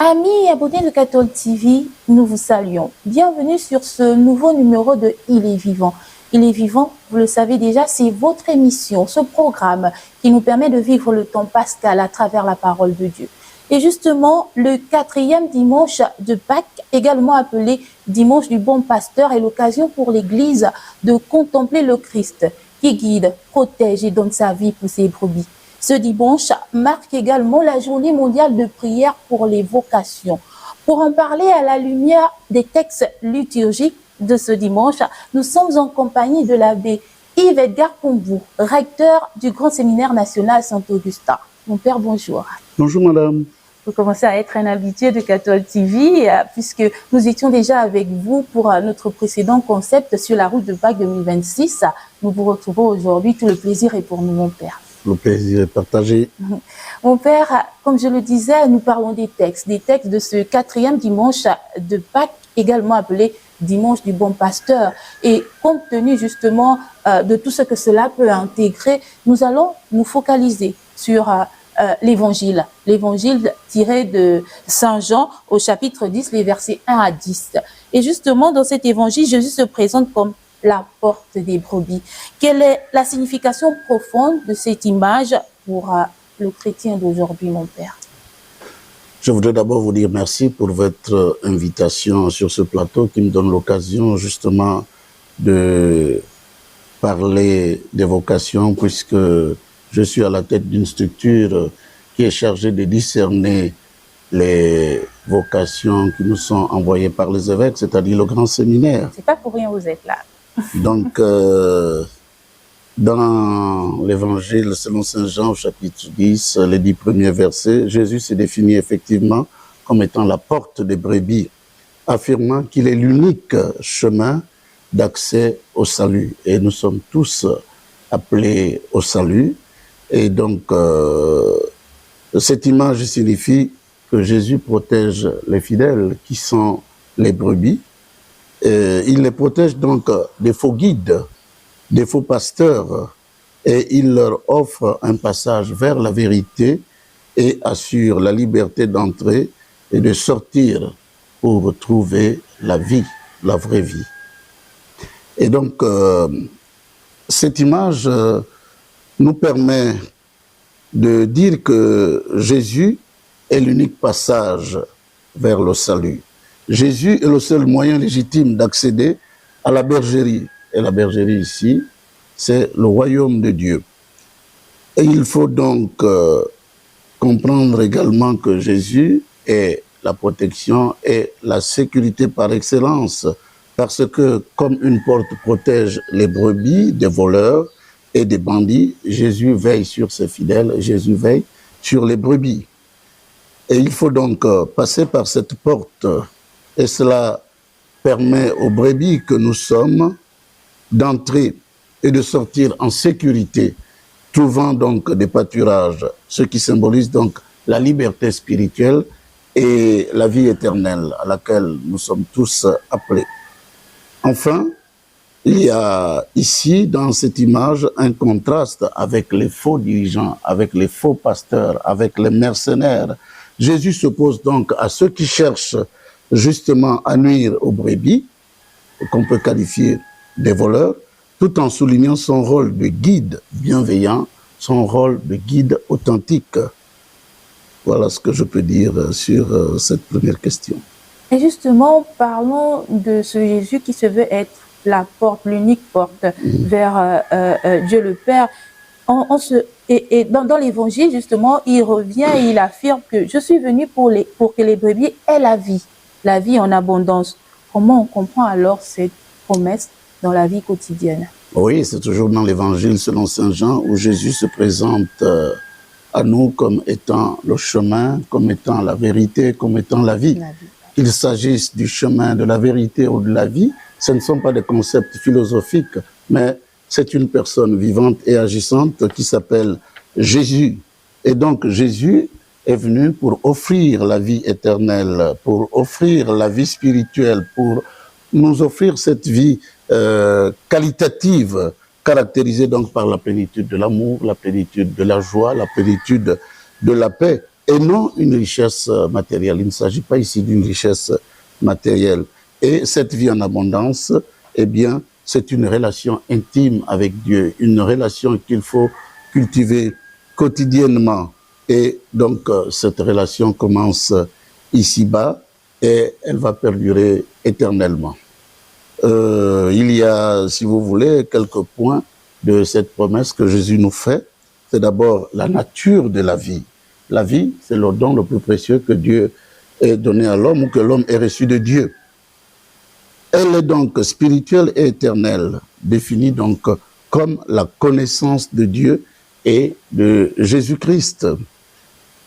Amis et abonnés de Catholic TV, nous vous saluons. Bienvenue sur ce nouveau numéro de Il est vivant. Il est vivant, vous le savez déjà, c'est votre émission, ce programme qui nous permet de vivre le temps pascal à travers la parole de Dieu. Et justement, le 4e dimanche de Pâques, également appelé dimanche du bon pasteur, est l'occasion pour l'Église de contempler le Christ qui guide, protège et donne sa vie pour ses brebis. Ce dimanche marque également la journée mondiale de prière pour les vocations. Pour en parler à la lumière des textes liturgiques de ce dimanche, nous sommes en compagnie de l'abbé Yves Edgar Pombou, recteur du Grand Séminaire National Saint-Augustin. Mon père, bonjour. Bonjour madame. Vous commencez à être un habitué de Catholic TV, puisque nous étions déjà avec vous pour notre précédent concept sur la route de Pâques 2026. Nous vous retrouvons aujourd'hui. Tout le plaisir est pour nous, mon père. Le plaisir est partagé. Mon père, comme je le disais, nous parlons des textes de ce 4e dimanche de Pâques, également appelé dimanche du bon pasteur. Et compte tenu justement de tout ce que cela peut intégrer, nous allons nous focaliser sur l'évangile tiré de Saint Jean au chapitre 10, les versets 1 à 10. Et justement, dans cet évangile, Jésus se présente comme la porte des brebis. Quelle est la signification profonde de cette image pour le chrétien d'aujourd'hui, mon père? Je voudrais d'abord vous dire merci pour votre invitation sur ce plateau qui me donne l'occasion justement de parler des vocations, puisque je suis à la tête d'une structure qui est chargée de discerner les vocations qui nous sont envoyées par les évêques, c'est-à-dire le grand séminaire. C'est pas pour rien vous êtes là. Donc, dans l'évangile selon Saint Jean, au chapitre 10, les 10 premiers versets, Jésus se définit effectivement comme étant la porte des brebis, affirmant qu'il est l'unique chemin d'accès au salut. Et nous sommes tous appelés au salut. Et donc, cette image signifie que Jésus protège les fidèles qui sont les brebis. Il les protège donc des faux guides, des faux pasteurs, et il leur offre un passage vers la vérité et assure la liberté d'entrer et de sortir pour trouver la vie, la vraie vie. Et donc, cette image nous permet de dire que Jésus est l'unique passage vers le salut. Jésus est le seul moyen légitime d'accéder à la bergerie. Et la bergerie ici, c'est le royaume de Dieu. Et il faut donc comprendre également que Jésus est la protection et la sécurité par excellence. Parce que comme une porte protège les brebis des voleurs et des bandits, Jésus veille sur ses fidèles, Jésus veille sur les brebis. Et il faut donc passer par cette porte. Et cela permet aux brebis que nous sommes d'entrer et de sortir en sécurité, trouvant donc des pâturages, ce qui symbolise donc la liberté spirituelle et la vie éternelle à laquelle nous sommes tous appelés. Enfin, il y a ici, dans cette image, un contraste avec les faux dirigeants, avec les faux pasteurs, avec les mercenaires. Jésus s'oppose donc à ceux qui cherchent justement à nuire aux brebis, qu'on peut qualifier des voleurs, tout en soulignant son rôle de guide bienveillant, son rôle de guide authentique. Voilà ce que je peux dire sur cette première question. Et justement, parlons de ce Jésus qui se veut être la porte, l'unique porte vers Dieu le Père. Et dans l'évangile, justement, il revient et il affirme que je suis venu pour que les brebis aient la vie en abondance. Comment on comprend alors cette promesse dans la vie quotidienne? Oui, c'est toujours dans l'évangile selon Saint Jean où Jésus se présente à nous comme étant le chemin, comme étant la vérité, comme étant la vie. Qu'il s'agisse du chemin, de la vérité ou de la vie, ce ne sont pas des concepts philosophiques, mais c'est une personne vivante et agissante qui s'appelle Jésus. Et donc Jésus est venu pour offrir la vie éternelle, pour offrir la vie spirituelle, pour nous offrir cette vie qualitative, caractérisée donc par la plénitude de l'amour, la plénitude de la joie, la plénitude de la paix. et non une richesse matérielle. Il ne s'agit pas ici d'une richesse matérielle. Et cette vie en abondance, eh bien, c'est une relation intime avec Dieu, une relation qu'il faut cultiver quotidiennement. Et donc, cette relation commence ici-bas et elle va perdurer éternellement. Il y a, si vous voulez, quelques points de cette promesse que Jésus nous fait. C'est d'abord la nature de la vie. La vie, c'est le don le plus précieux que Dieu ait donné à l'homme ou que l'homme ait reçu de Dieu. Elle est donc spirituelle et éternelle, définie donc comme la connaissance de Dieu et de Jésus-Christ.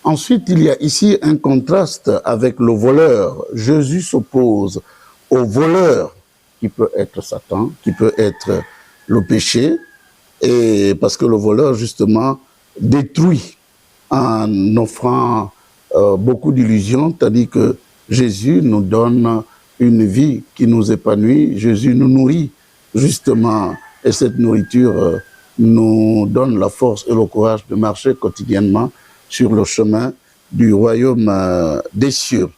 Ensuite, il y a ici un contraste avec le voleur. Jésus s'oppose au voleur, qui peut être Satan, qui peut être le péché, et parce que le voleur, justement, détruit en offrant beaucoup d'illusions, tandis que Jésus nous donne une vie qui nous épanouit. Jésus nous nourrit, justement, et cette nourriture nous donne la force et le courage de marcher quotidiennement sur le chemin du royaume des cieux.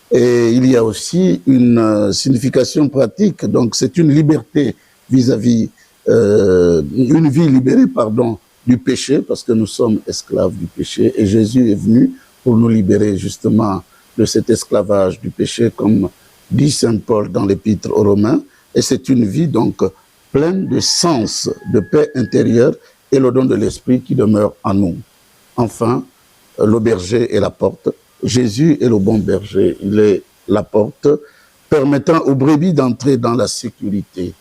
Et il y a aussi une signification pratique, donc c'est une liberté vis-à-vis, une vie libérée, pardon, du péché, parce que nous sommes esclaves du péché, et Jésus est venu pour nous libérer justement de cet esclavage du péché, comme dit Saint Paul dans l'Épître aux Romains, et c'est une vie donc pleine de sens, de paix intérieure et le don de l'Esprit qui demeure en nous. Enfin, le berger est la porte. Jésus est le bon berger, il est la porte, permettant aux brebis d'entrer dans la sécurité,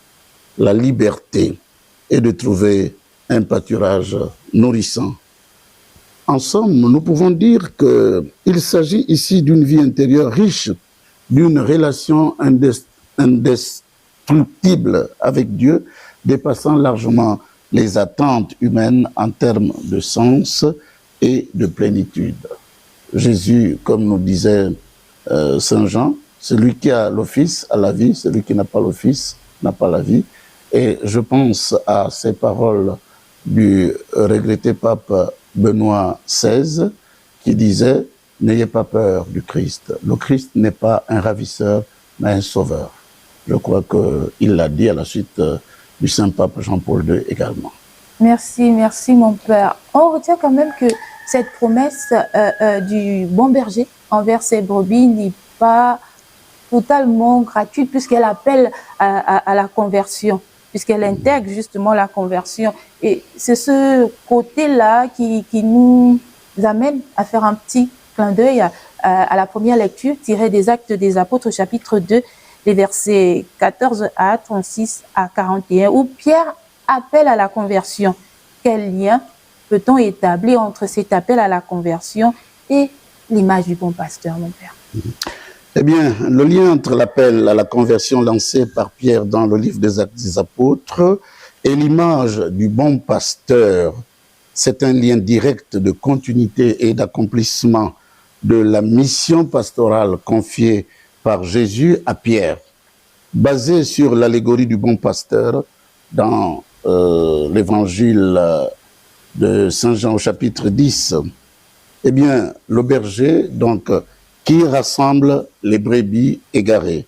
la liberté et de trouver un pâturage nourrissant. En somme, nous pouvons dire qu'il s'agit ici d'une vie intérieure riche, d'une relation indestructible avec Dieu, dépassant largement les attentes humaines en termes de sens et de plénitude. Jésus, comme nous disait Saint Jean, celui qui a le Fils a la vie, celui qui n'a pas le Fils n'a pas la vie. Et je pense à ces paroles du regretté pape Benoît XVI qui disait « N'ayez pas peur du Christ. Le Christ n'est pas un ravisseur, mais un sauveur. » Je crois qu'il l'a dit à la suite du Saint-Pape Jean-Paul II également. Merci, merci mon Père. On retient quand même que cette promesse du bon berger envers ses brebis n'est pas totalement gratuite puisqu'elle appelle à la conversion, puisqu'elle intègre justement la conversion. Et c'est ce côté-là qui nous amène à faire un petit clin d'œil à la première lecture tirée des Actes des Apôtres, chapitre 2, les versets 14 à 36 à 41, où Pierre appelle à la conversion. Quel lien peut-on établir entre cet appel à la conversion et l'image du bon pasteur, mon Père? Eh bien, le lien entre l'appel à la conversion lancé par Pierre dans le livre des Actes des Apôtres et l'image du bon pasteur, c'est un lien direct de continuité et d'accomplissement de la mission pastorale confiée par Jésus à Pierre, basée sur l'allégorie du bon pasteur dans l'évangile de Saint Jean au chapitre 10. Eh bien, le berger, donc, qui rassemble les brebis égarées.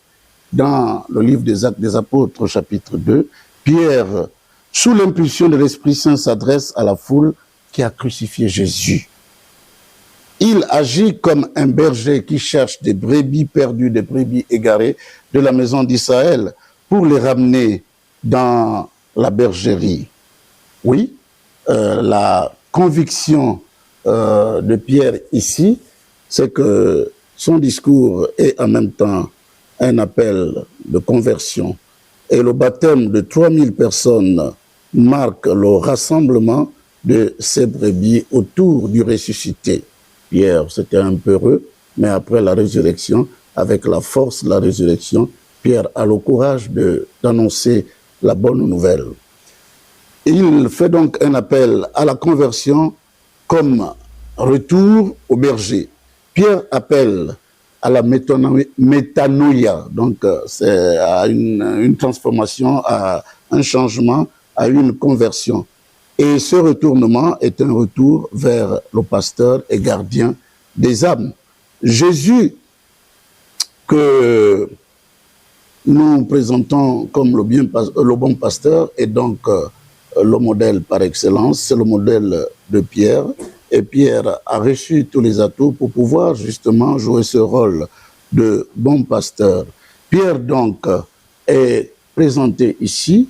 Dans le livre des Actes des Apôtres, chapitre 2, Pierre, sous l'impulsion de l'Esprit Saint, s'adresse à la foule qui a crucifié Jésus. Il agit comme un berger qui cherche des brebis perdues, des brebis égarées de la maison d'Israël pour les ramener dans la bergerie. Oui, la conviction de Pierre ici, c'est que son discours est en même temps un appel de conversion. Et le baptême de 3000 personnes marque le rassemblement de ces brebis autour du ressuscité. Pierre, c'était un peu heureux, mais après la résurrection, avec la force de la résurrection, Pierre a le courage d'annoncer la bonne nouvelle. Il fait donc un appel à la conversion comme retour au berger. Pierre appelle à la métanoïa, donc c'est à une transformation, à un changement, à une conversion. Et ce retournement est un retour vers le pasteur et gardien des âmes. Jésus, que nous présentons comme le bon pasteur, est donc le modèle par excellence, c'est le modèle de Pierre. Et Pierre a reçu tous les atouts pour pouvoir justement jouer ce rôle de bon pasteur. Pierre donc est présenté ici,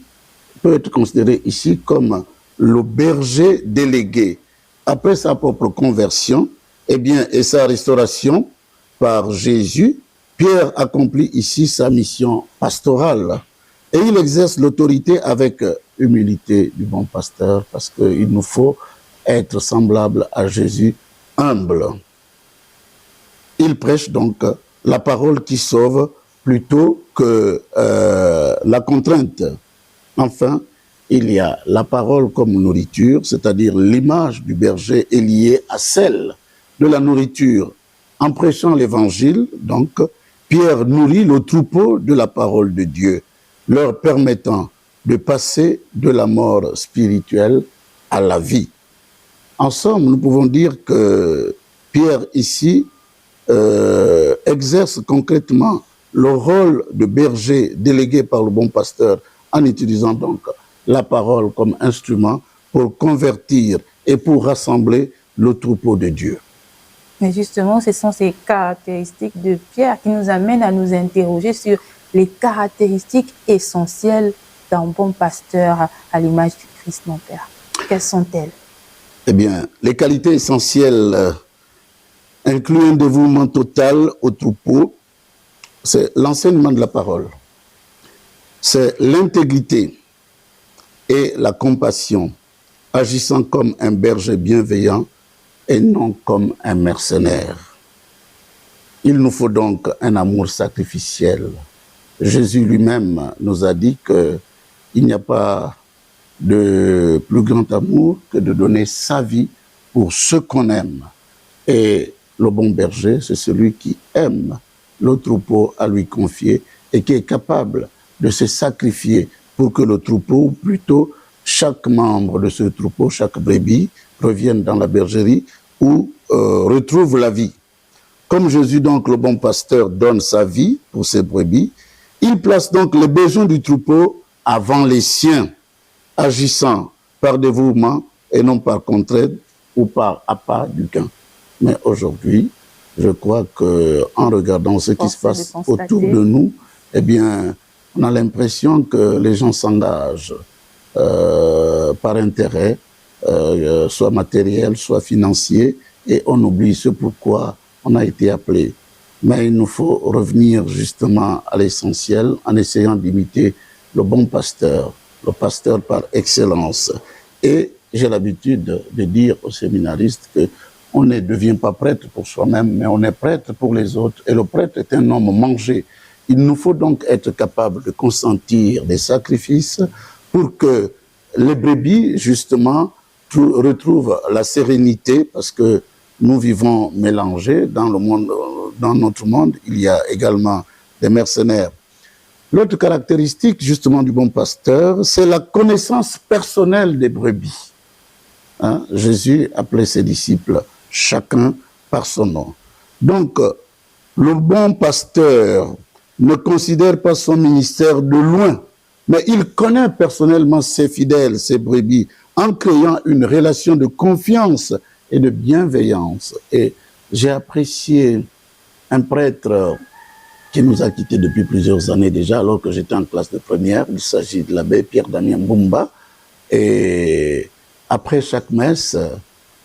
peut être considéré ici comme le berger délégué. Après sa propre conversion, eh bien, et sa restauration par Jésus, Pierre accomplit ici sa mission pastorale. Et il exerce l'autorité avec humilité du bon pasteur, parce qu'il nous faut être semblable à Jésus, humble. Il prêche donc la parole qui sauve plutôt que la contrainte. Enfin, il y a la parole comme nourriture, c'est-à-dire l'image du berger est liée à celle de la nourriture. En prêchant l'évangile, donc, Pierre nourrit le troupeau de la parole de Dieu, leur permettant de passer de la mort spirituelle à la vie. En somme, nous pouvons dire que Pierre ici exerce concrètement le rôle de berger délégué par le bon pasteur en utilisant donc la parole comme instrument pour convertir et pour rassembler le troupeau de Dieu. Mais justement, ce sont ces caractéristiques de Pierre qui nous amènent à nous interroger sur les caractéristiques essentielles d'un bon pasteur à l'image du Christ, mon Père. Quelles sont-elles? Eh bien, les qualités essentielles incluent un dévouement total au troupeau, c'est l'enseignement de la parole, c'est l'intégrité et la compassion, agissant comme un berger bienveillant et non comme un mercenaire. Il nous faut donc un amour sacrificiel. Jésus lui-même nous a dit qu'il n'y a pas de plus grand amour que de donner sa vie pour ceux qu'on aime. Et le bon berger, c'est celui qui aime le troupeau à lui confier et qui est capable de se sacrifier pour que le troupeau, ou plutôt chaque membre de ce troupeau, chaque brebis, revienne dans la bergerie ou retrouve la vie. Comme Jésus, donc, le bon pasteur, donne sa vie pour ses brebis, il place donc les besoins du troupeau avant les siens, agissant par dévouement et non par contrainte ou par appât du gain. Mais aujourd'hui, je crois qu'en regardant ce qui se passe autour de nous, eh bien, on a l'impression que les gens s'engagent par intérêt, soit matériel, soit financier, et on oublie ce pourquoi on a été appelé. Mais il nous faut revenir justement à l'essentiel en essayant d'imiter le bon pasteur, le pasteur par excellence. Et j'ai l'habitude de dire aux séminaristes qu'on ne devient pas prêtre pour soi-même, mais on est prêtre pour les autres. Et le prêtre est un homme mangé. Il nous faut donc être capable de consentir des sacrifices pour que les brebis, justement, retrouvent la sérénité, parce que nous vivons mélangés dans le monde. Dans notre monde, il y a également des mercenaires. L'autre caractéristique, justement, du bon pasteur, c'est la connaissance personnelle des brebis. Hein? Jésus appelait ses disciples chacun par son nom. Donc, le bon pasteur ne considère pas son ministère de loin, mais il connaît personnellement ses fidèles, ses brebis, en créant une relation de confiance et de bienveillance. Et j'ai apprécié un prêtre qui nous a quittés depuis plusieurs années déjà, alors que j'étais en classe de première. Il s'agit de l'abbé Pierre-Damien Mbumba. Et après chaque messe,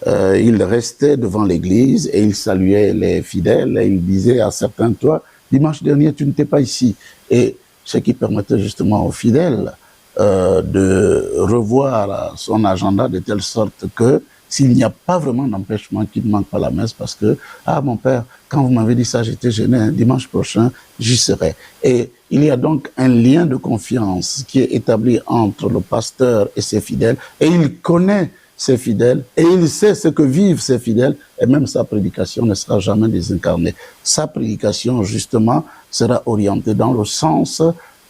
il restait devant l'église et il saluait les fidèles et il disait à certains, toi, dimanche dernier, tu n'étais pas ici. Et ce qui permettait justement aux fidèles de revoir son agenda de telle sorte que s'il n'y a pas vraiment d'empêchement qu'il ne manque pas la messe, parce que, ah mon père, quand vous m'avez dit ça, j'étais gêné, dimanche prochain, j'y serai. Et il y a donc un lien de confiance qui est établi entre le pasteur et ses fidèles, et il connaît ses fidèles, et il sait ce que vivent ses fidèles, et même sa prédication ne sera jamais désincarnée. Sa prédication, justement, sera orientée dans le sens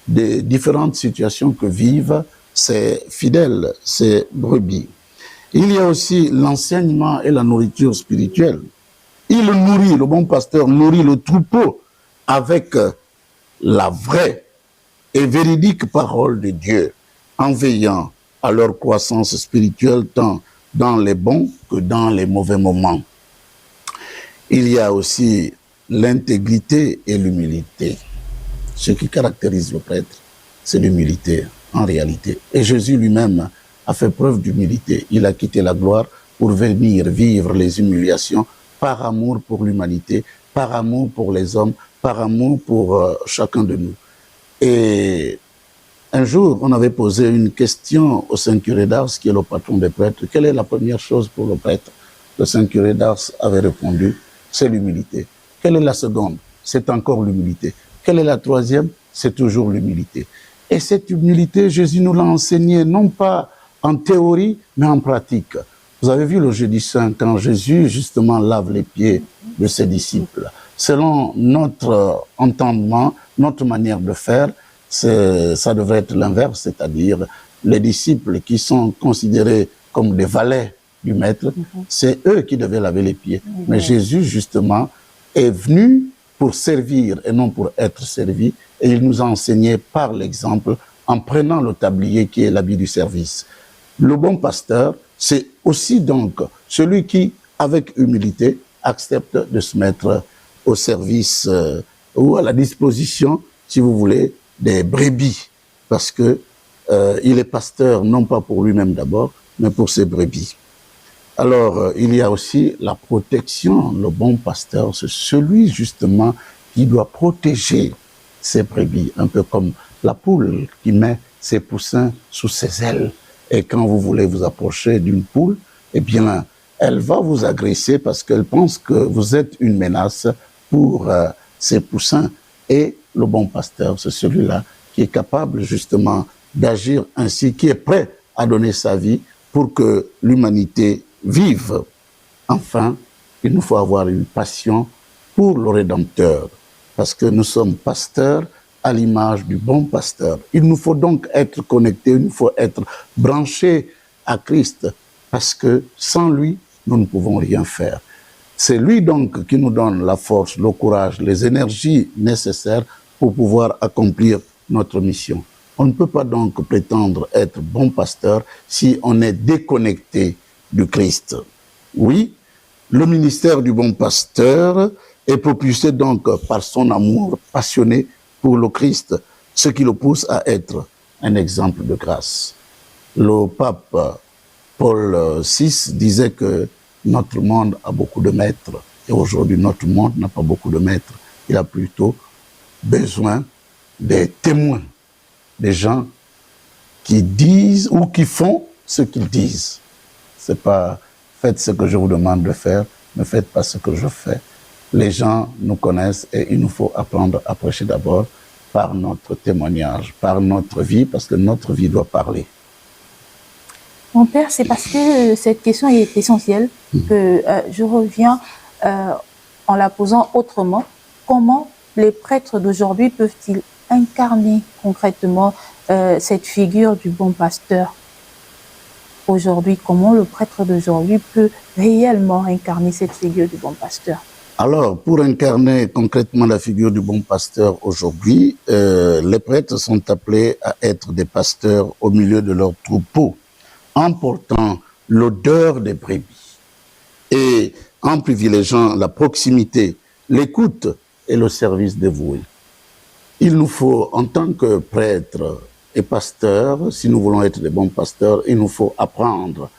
des différentes situations que vivent ses fidèles, ses brebis. Il y a aussi l'enseignement et la nourriture spirituelle. Il nourrit, le bon pasteur nourrit le troupeau avec la vraie et véridique parole de Dieu, en veillant à leur croissance spirituelle tant dans les bons que dans les mauvais moments. Il y a aussi l'intégrité et l'humilité. Ce qui caractérise le prêtre, c'est l'humilité en réalité. Et Jésus lui-même a fait preuve d'humilité. Il a quitté la gloire pour venir vivre les humiliations par amour pour l'humanité, par amour pour les hommes, par amour pour chacun de nous. Et un jour, on avait posé une question au Saint Curé d'Ars, qui est le patron des prêtres. Quelle est la première chose pour le prêtre? Le Saint Curé d'Ars avait répondu, c'est l'humilité. Quelle est la seconde? C'est encore l'humilité. Quelle est la troisième? C'est toujours l'humilité. Et cette humilité, Jésus nous l'a enseignée, non pas en théorie, mais en pratique. Vous avez vu le jeudi saint, quand Jésus, justement, lave les pieds de ses disciples. Selon notre entendement, notre manière de faire, ça devrait être l'inverse, c'est-à-dire les disciples qui sont considérés comme des valets du maître, c'est eux qui devaient laver les pieds. Mais Jésus, justement, est venu pour servir et non pour être servi, et il nous a enseigné par l'exemple en prenant le tablier qui est l'habit du service. Le bon pasteur, c'est aussi donc celui qui, avec humilité, accepte de se mettre au service ou à la disposition, si vous voulez, des brebis, parce que il est pasteur non pas pour lui-même d'abord, mais pour ses brebis. Alors, il y a aussi la protection. Le bon pasteur, c'est celui justement qui doit protéger ses brebis, un peu comme la poule qui met ses poussins sous ses ailes. Et quand vous voulez vous approcher d'une poule, eh bien, elle va vous agresser parce qu'elle pense que vous êtes une menace pour ses poussins. Et le bon pasteur, c'est celui-là qui est capable justement d'agir ainsi, qui est prêt à donner sa vie pour que l'humanité vive. Enfin, il nous faut avoir une passion pour le Rédempteur, parce que nous sommes pasteurs à l'image du bon pasteur. Il nous faut donc être connectés, il nous faut être branchés à Christ, parce que sans lui, nous ne pouvons rien faire. C'est lui donc qui nous donne la force, le courage, les énergies nécessaires pour pouvoir accomplir notre mission. On ne peut pas donc prétendre être bon pasteur si on est déconnecté du Christ. Oui, le ministère du bon pasteur est propulsé donc par son amour passionné pour le Christ, ce qui le pousse à être un exemple de grâce. Le pape Paul VI disait que notre monde a beaucoup de maîtres, et aujourd'hui notre monde n'a pas beaucoup de maîtres. Il a plutôt besoin des témoins, des gens qui disent ou qui font ce qu'ils disent. C'est pas faites ce que je vous demande de faire, ne faites pas ce que je fais. Les gens nous connaissent et il nous faut apprendre à prêcher d'abord par notre témoignage, par notre vie, parce que notre vie doit parler. Mon père, c'est parce que cette question est essentielle que je reviens en la posant autrement. Comment les prêtres d'aujourd'hui peuvent-ils incarner concrètement cette figure du bon pasteur aujourd'hui? Comment le prêtre d'aujourd'hui peut réellement incarner cette figure du bon pasteur? Alors, pour incarner concrètement la figure du bon pasteur aujourd'hui, les prêtres sont appelés à être des pasteurs au milieu de leur troupeau, en portant l'odeur des brebis et en privilégiant la proximité, l'écoute et le service dévoué. Il nous faut, en tant que prêtres et pasteurs, si nous voulons être des bons pasteurs, il nous faut apprendre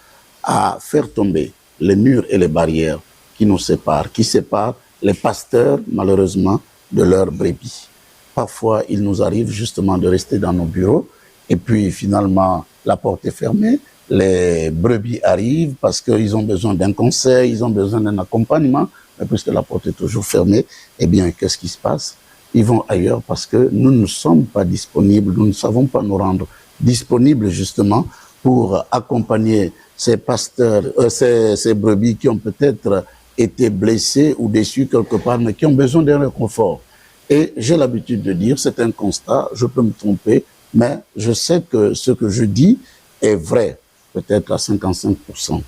à faire tomber les murs et les barrières qui nous séparent, qui séparent les pasteurs, malheureusement, de leurs brebis. Parfois, il nous arrive justement de rester dans nos bureaux et puis finalement, la porte est fermée, les brebis arrivent parce qu'ils ont besoin d'un conseil, ils ont besoin d'un accompagnement, mais puisque la porte est toujours fermée, eh bien, qu'est-ce qui se passe? Ils vont ailleurs parce que nous ne sommes pas disponibles, nous ne savons pas nous rendre disponibles justement pour accompagner ces pasteurs, ces brebis qui ont peut-être été blessés ou déçus quelque part, mais qui ont besoin d'un réconfort. Et j'ai l'habitude de dire, c'est un constat, je peux me tromper, mais je sais que ce que je dis est vrai, peut-être à 55%.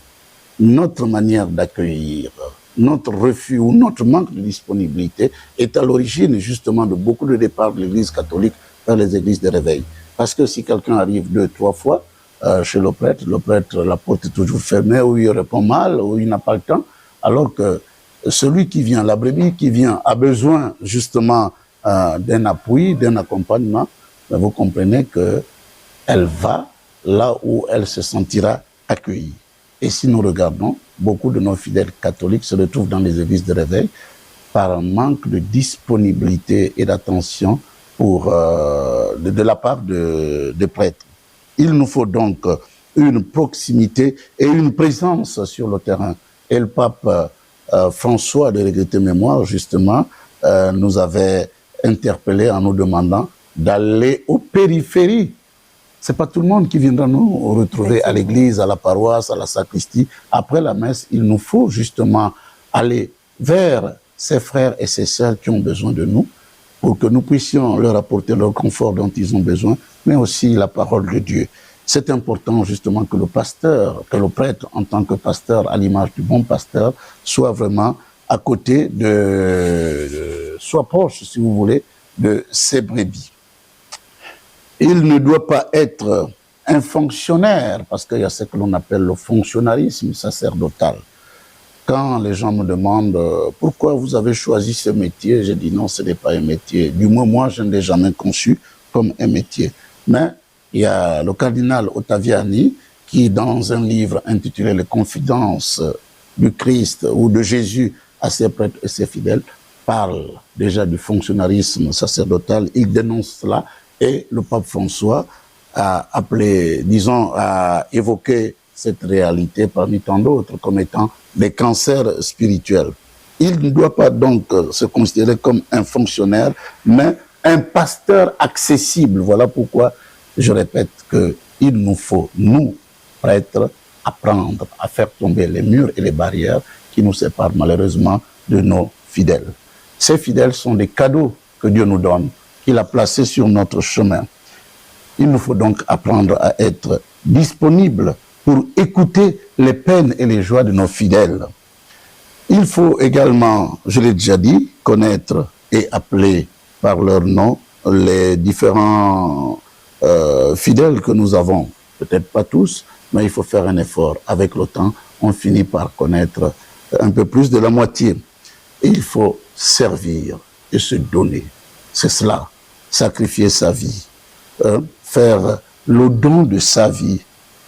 Notre manière d'accueillir notre refus ou notre manque de disponibilité est à l'origine justement de beaucoup de départs de l'Église catholique vers les églises de réveil. Parce que si quelqu'un arrive 2, 3 fois chez le prêtre, la porte est toujours fermée, ou il répond mal, ou il n'a pas le temps, alors que celui qui vient, la brebis qui vient, a besoin justement d'un appui, d'un accompagnement, mais vous comprenez qu'elle va là où elle se sentira accueillie. Et si nous regardons, beaucoup de nos fidèles catholiques se retrouvent dans les églises de réveil par un manque de disponibilité et d'attention de la part des prêtres. Il nous faut donc une proximité et une présence sur le terrain. Et le pape François de regretter mémoire, justement, nous avait interpellés en nous demandant d'aller aux périphéries. C'est pas tout le monde qui viendra nous retrouver à l'église, à la paroisse, à la sacristie. Après la messe, il nous faut justement aller vers ces frères et ces sœurs qui ont besoin de nous pour que nous puissions leur apporter le confort dont ils ont besoin, mais aussi la parole de Dieu. C'est important justement que le pasteur, que le prêtre en tant que pasteur, à l'image du bon pasteur, soit vraiment à côté soit proche, si vous voulez, de ses brebis. Il ne doit pas être un fonctionnaire, parce qu'il y a ce que l'on appelle le fonctionnarisme sacerdotal. Quand les gens me demandent pourquoi vous avez choisi ce métier, je dis non, ce n'est pas un métier. Du moins, moi, je ne l'ai jamais conçu comme un métier. Mais il y a le cardinal Ottaviani qui, dans un livre intitulé « Les confidences du Christ » ou de Jésus à ses prêtres et ses fidèles, parle déjà du fonctionnarisme sacerdotal. Il dénonce cela. Et le pape François a appelé, disons, a évoqué cette réalité parmi tant d'autres comme étant des cancers spirituels. Il ne doit pas donc se considérer comme un fonctionnaire, mais un pasteur accessible. Voilà pourquoi je répète qu'il nous faut, nous, prêtres, apprendre à faire tomber les murs et les barrières qui nous séparent malheureusement de nos fidèles. Ces fidèles sont des cadeaux que Dieu nous donne, qu'il a placé sur notre chemin. Il nous faut donc apprendre à être disponibles pour écouter les peines et les joies de nos fidèles. Il faut également, je l'ai déjà dit, connaître et appeler par leur nom les différents fidèles que nous avons. Peut-être pas tous, mais il faut faire un effort. Avec le temps, on finit par connaître un peu plus de la moitié. Et il faut servir et se donner. C'est cela. Sacrifier sa vie, faire le don de sa vie.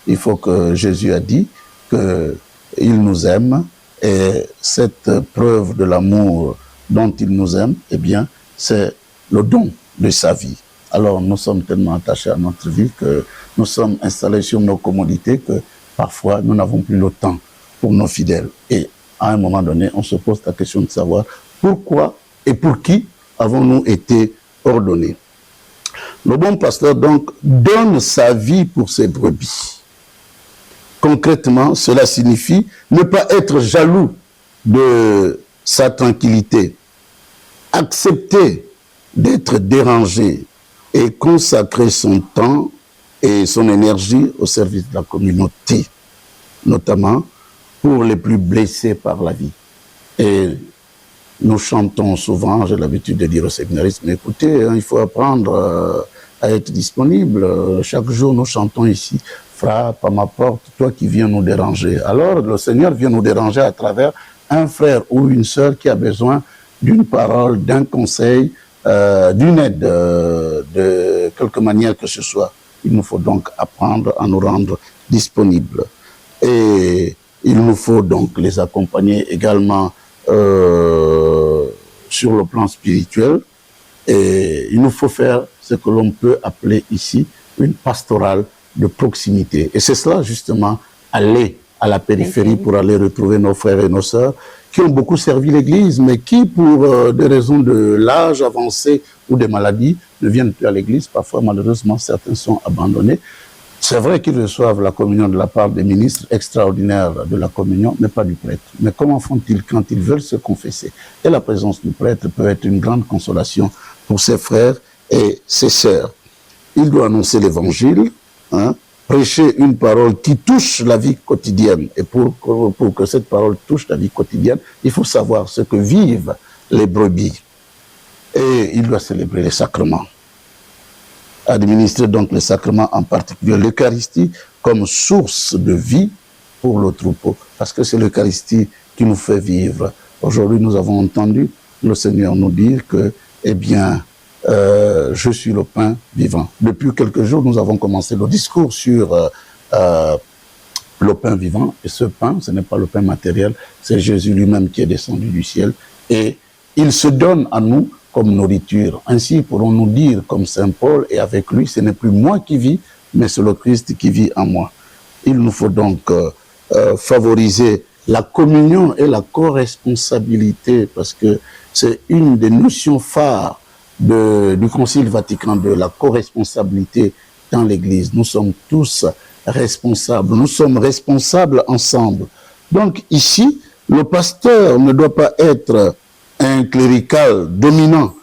Il faut que Jésus a dit qu'il nous aime et cette preuve de l'amour dont il nous aime, eh bien, c'est le don de sa vie. Alors, nous sommes tellement attachés à notre vie que nous sommes installés sur nos commodités que parfois nous n'avons plus le temps pour nos fidèles. Et à un moment donné, on se pose la question de savoir pourquoi et pour qui avons-nous été ordonné. Le bon pasteur, donc, donne sa vie pour ses brebis. Concrètement, cela signifie ne pas être jaloux de sa tranquillité, accepter d'être dérangé et consacrer son temps et son énergie au service de la communauté, notamment pour les plus blessés par la vie. Et nous chantons souvent, j'ai l'habitude de dire aux séminaristes, mais écoutez, il faut apprendre à être disponible. Chaque jour, nous chantons ici, frappe à ma porte, toi qui viens nous déranger. Alors, le Seigneur vient nous déranger à travers un frère ou une sœur qui a besoin d'une parole, d'un conseil, d'une aide, de quelque manière que ce soit. Il nous faut donc apprendre à nous rendre disponibles. Et il nous faut donc les accompagner également sur le plan spirituel, et il nous faut faire ce que l'on peut appeler ici une pastorale de proximité. Et c'est cela justement, aller à la périphérie pour aller retrouver nos frères et nos sœurs qui ont beaucoup servi l'Église, mais qui, pour des raisons de l'âge avancé ou des maladies, ne viennent plus à l'Église. Parfois, malheureusement, certains sont abandonnés. C'est vrai qu'ils reçoivent la communion de la part des ministres extraordinaires de la communion, mais pas du prêtre. Mais comment font-ils quand ils veulent se confesser? Et la présence du prêtre peut être une grande consolation pour ses frères et ses sœurs. Il doit annoncer l'Évangile, prêcher une parole qui touche la vie quotidienne. Et pour que cette parole touche la vie quotidienne, il faut savoir ce que vivent les brebis. Et il doit célébrer les sacrements. Administrer donc les sacrements, en particulier l'Eucharistie, comme source de vie pour le troupeau. Parce que c'est l'Eucharistie qui nous fait vivre. Aujourd'hui, nous avons entendu le Seigneur nous dire que, eh bien, je suis le pain vivant. Depuis quelques jours, nous avons commencé le discours sur le pain vivant. Et ce pain, ce n'est pas le pain matériel, c'est Jésus lui-même qui est descendu du ciel. Et il se donne à nous comme nourriture. Ainsi pourrons-nous dire, comme Saint Paul, et avec lui, ce n'est plus moi qui vis, mais c'est le Christ qui vit en moi. Il nous faut donc favoriser la communion et la co-responsabilité, parce que c'est une des notions phares du Concile Vatican II, la co-responsabilité dans l'Église. Nous sommes tous responsables, nous sommes responsables ensemble. Donc ici, le pasteur ne doit pas être un clérical dominant,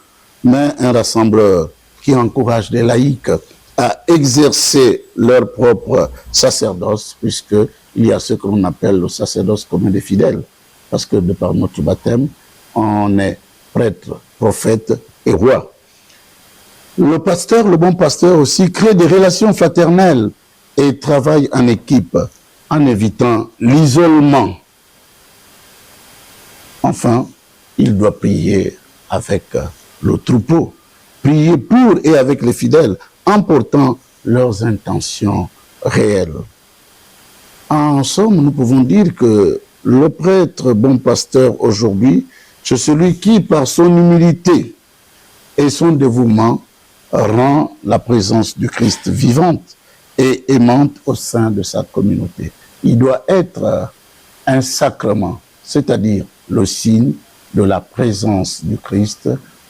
mais un rassembleur qui encourage les laïcs à exercer leur propre sacerdoce, puisqu'il y a ce que l'on appelle le sacerdoce commun des fidèles, parce que de par notre baptême, on est prêtre, prophète et roi. Le pasteur, le bon pasteur aussi, crée des relations fraternelles et travaille en équipe en évitant l'isolement. Enfin, il doit prier avec le troupeau, prier pour et avec les fidèles, en portant leurs intentions réelles. En somme, nous pouvons dire que le prêtre bon pasteur aujourd'hui, c'est celui qui, par son humilité et son dévouement, rend la présence du Christ vivante et aimante au sein de sa communauté. Il doit être un sacrement, c'est-à-dire le signe de la présence du Christ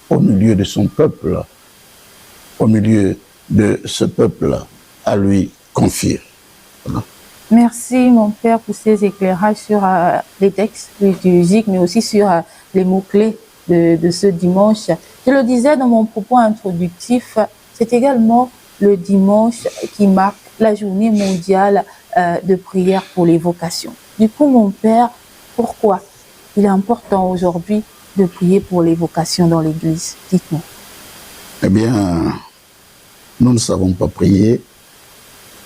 au milieu de son peuple, au milieu de ce peuple à lui confié. Voilà. Merci, mon Père, pour ces éclairages sur les textes liturgiques, mais aussi sur les mots-clés de ce dimanche. Je le disais dans mon propos introductif, c'est également le dimanche qui marque la journée mondiale de prière pour les vocations. Du coup, mon Père, pourquoi il est important aujourd'hui de prier pour les vocations dans l'Église? Dites-moi. Eh bien, nous ne savons pas prier,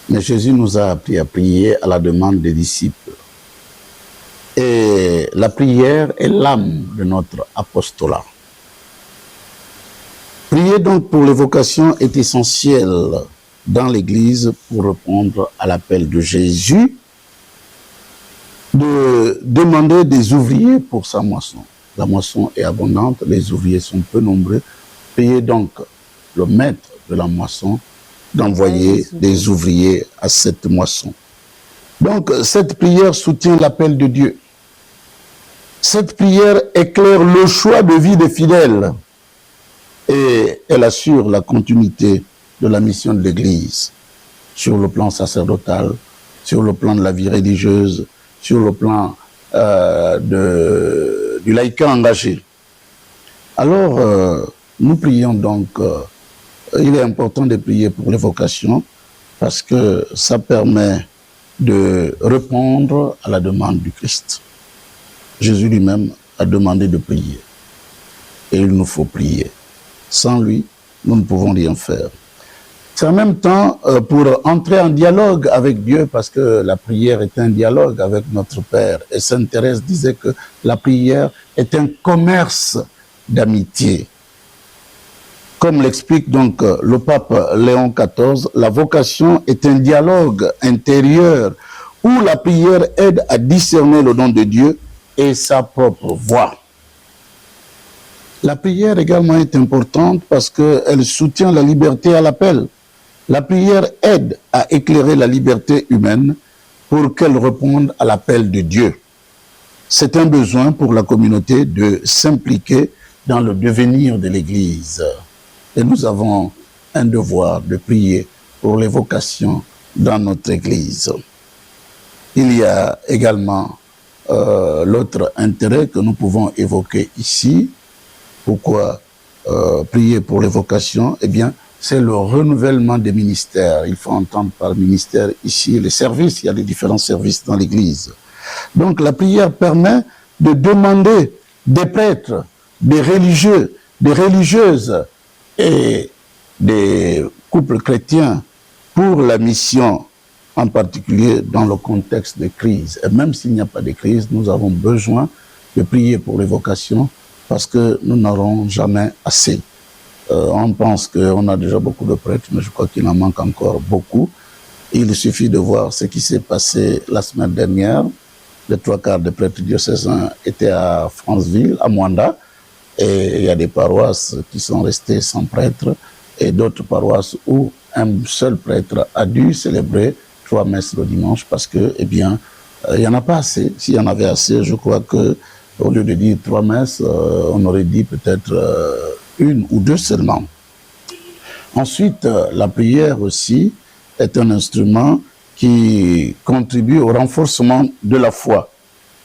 mais Jésus nous a appris à prier à la demande des disciples. Et la prière est l'âme de notre apostolat. Prier donc pour les vocations est essentiel dans l'Église pour répondre à l'appel de Jésus de demander des ouvriers pour sa moisson. La moisson est abondante, les ouvriers sont peu nombreux. Priez donc le maître de la moisson d'envoyer des ouvriers à cette moisson. Donc, cette prière soutient l'appel de Dieu. Cette prière éclaire le choix de vie des fidèles et elle assure la continuité de la mission de l'Église sur le plan sacerdotal, sur le plan de la vie religieuse, sur le plan du laïcat engagé. Alors, nous prions donc, il est important de prier pour les vocations parce que ça permet de répondre à la demande du Christ. Jésus lui-même a demandé de prier. Et il nous faut prier. Sans lui, nous ne pouvons rien faire. C'est en même temps pour entrer en dialogue avec Dieu, parce que la prière est un dialogue avec notre Père. Et Sainte Thérèse disait que la prière est un commerce d'amitié. Comme l'explique donc le pape Léon XIV, la vocation est un dialogue intérieur où la prière aide à discerner le don de Dieu et sa propre voix. La prière également est importante parce qu'elle soutient la liberté à l'appel. La prière aide à éclairer la liberté humaine pour qu'elle réponde à l'appel de Dieu. C'est un besoin pour la communauté de s'impliquer dans le devenir de l'Église. Et nous avons un devoir de prier pour les vocations dans notre Église. Il y a également l'autre intérêt que nous pouvons évoquer ici. Pourquoi prier pour les vocations? Eh bien, c'est le renouvellement des ministères. Il faut entendre par ministère ici les services. Il y a des différents services dans l'Église. Donc la prière permet de demander des prêtres, des religieux, des religieuses et des couples chrétiens pour la mission, en particulier dans le contexte de crise. Et même s'il n'y a pas de crise, nous avons besoin de prier pour les vocations parce que nous n'aurons jamais assez. On pense qu'on a déjà beaucoup de prêtres, mais je crois qu'il en manque encore beaucoup. Il suffit de voir ce qui s'est passé la semaine dernière. Les 3/4 des prêtres diocésains étaient à Franceville, à Mwanda, et il y a des paroisses qui sont restées sans prêtre, et d'autres paroisses où un seul prêtre a dû célébrer 3 messes le dimanche parce que, eh bien, il n'y en a pas assez. S'il y en avait assez, je crois que au lieu de dire 3 messes, on aurait dit peut-être 1 ou 2 seulement. Ensuite, la prière aussi est un instrument qui contribue au renforcement de la foi.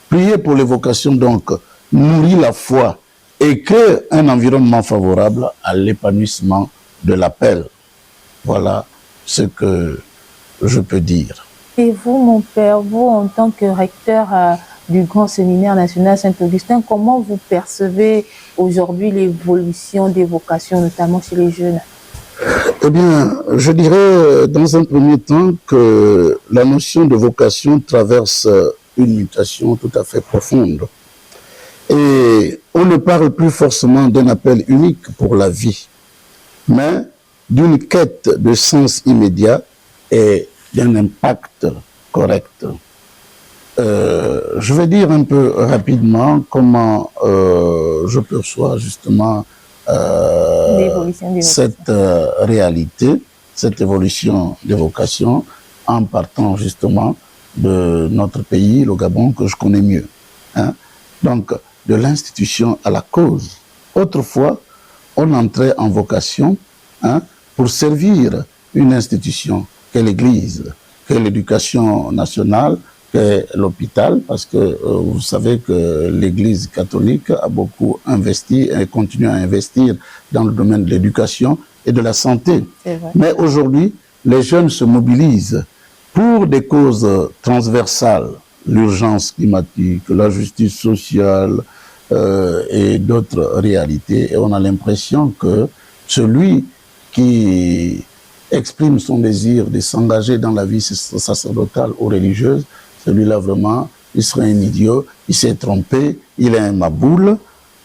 Prier pour les vocations, donc, nourrit la foi et crée un environnement favorable à l'épanouissement de l'appel. Voilà ce que je peux dire. Et vous, mon père, vous, en tant que recteur du Grand Séminaire National Saint-Augustin, comment vous percevez aujourd'hui l'évolution des vocations, notamment chez les jeunes? Eh bien, je dirais dans un premier temps que la notion de vocation traverse une mutation tout à fait profonde. Et on ne parle plus forcément d'un appel unique pour la vie, mais d'une quête de sens immédiat et d'un impact correct. Je vais dire un peu rapidement comment je perçois justement cette réalité, cette évolution des vocations en partant justement de notre pays, le Gabon, que je connais mieux. Hein? Donc, de l'institution à la cause. Autrefois, on entrait en vocation pour servir une institution, qu'est l'Église, qu'est l'éducation nationale, qu'est l'hôpital, parce que vous savez que l'Église catholique a beaucoup investi et continue à investir dans le domaine de l'éducation et de la santé. Mais aujourd'hui, les jeunes se mobilisent pour des causes transversales, l'urgence climatique, la justice sociale et d'autres réalités. Et on a l'impression que celui qui exprime son désir de s'engager dans la vie sacerdotale ou religieuse, celui-là vraiment, il serait un idiot, il s'est trompé, il est un maboule,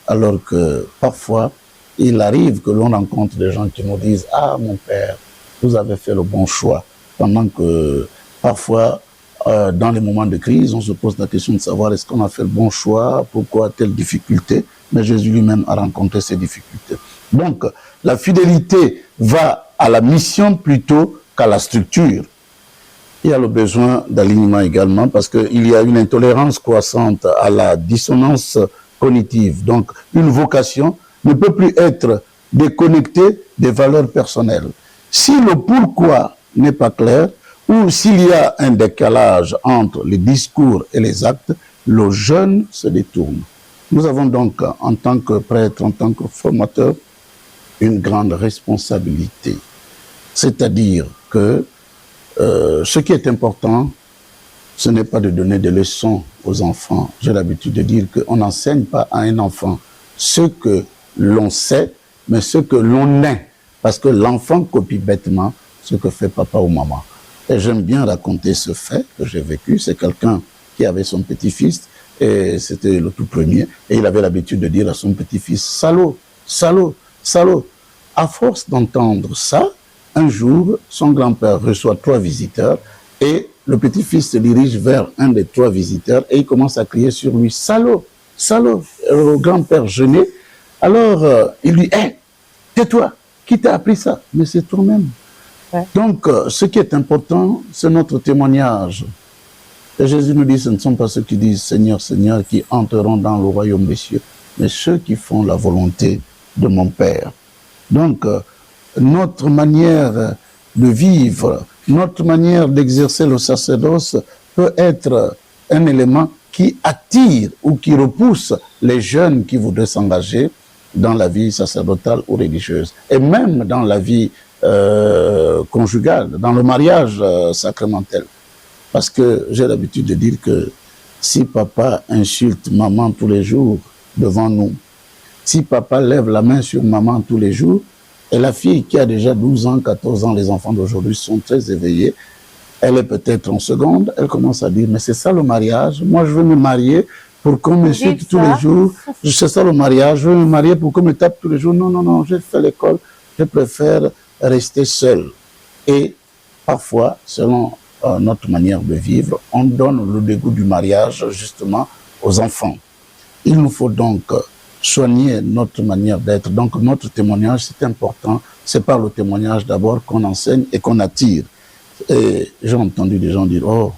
alors que parfois, il arrive que l'on rencontre des gens qui nous disent « Ah, mon père, vous avez fait le bon choix », pendant que parfois, dans les moments de crise, on se pose la question de savoir est-ce qu'on a fait le bon choix, pourquoi telle difficulté, mais Jésus lui-même a rencontré ces difficultés. Donc, la fidélité va à la mission plutôt qu'à la structure. Il y a le besoin d'alignement également parce qu'il y a une intolérance croissante à la dissonance cognitive. Donc, une vocation ne peut plus être déconnectée des valeurs personnelles. Si le pourquoi n'est pas clair, ou s'il y a un décalage entre les discours et les actes, le jeune se détourne. Nous avons donc, en tant que prêtre, en tant que formateur, une grande responsabilité. C'est-à-dire que ce qui est important, ce n'est pas de donner des leçons aux enfants. J'ai l'habitude de dire qu'on n'enseigne pas à un enfant ce que l'on sait, mais ce que l'on est. Parce que l'enfant copie bêtement ce que fait papa ou maman. Et j'aime bien raconter ce fait que j'ai vécu. C'est quelqu'un qui avait son petit-fils, et c'était le tout premier, et il avait l'habitude de dire à son petit-fils, « Salaud, salaud, salaud ». À force d'entendre ça, un jour, son grand-père reçoit 3 visiteurs, et le petit-fils se dirige vers un des 3 visiteurs, et il commence à crier sur lui, « Salaud, salaud ». Le grand-père gêné, alors il lui dit, « Hé, tais-toi, qui t'a appris ça ?» Mais c'est toi-même. Ouais. Donc, ce qui est important, c'est notre témoignage. Et Jésus nous dit, ce ne sont pas ceux qui disent « Seigneur, Seigneur » qui entreront dans le royaume des cieux, mais ceux qui font la volonté de mon Père. Donc, notre manière de vivre, notre manière d'exercer le sacerdoce peut être un élément qui attire ou qui repousse les jeunes qui voudraient s'engager dans la vie sacerdotale ou religieuse. Et même dans la vie conjugale, dans le mariage sacramentel. Parce que j'ai l'habitude de dire que si papa insulte maman tous les jours devant nous, si papa lève la main sur maman tous les jours, et la fille qui a déjà 12 ans, 14 ans, les enfants d'aujourd'hui sont très éveillés, elle est peut-être en seconde, elle commence à dire, mais c'est ça le mariage, moi je veux me marier pour qu'on m'insulte tous les jours, c'est ça le mariage, je veux me marier pour qu'on me tape tous les jours, non, non, non, j'ai fait l'école, je préfère rester seul. Et parfois, selon notre manière de vivre, on donne le dégoût du mariage justement aux enfants. Il nous faut donc soigner notre manière d'être. Donc notre témoignage, c'est important. C'est par le témoignage d'abord qu'on enseigne et qu'on attire. Et j'ai entendu des gens dire, oh,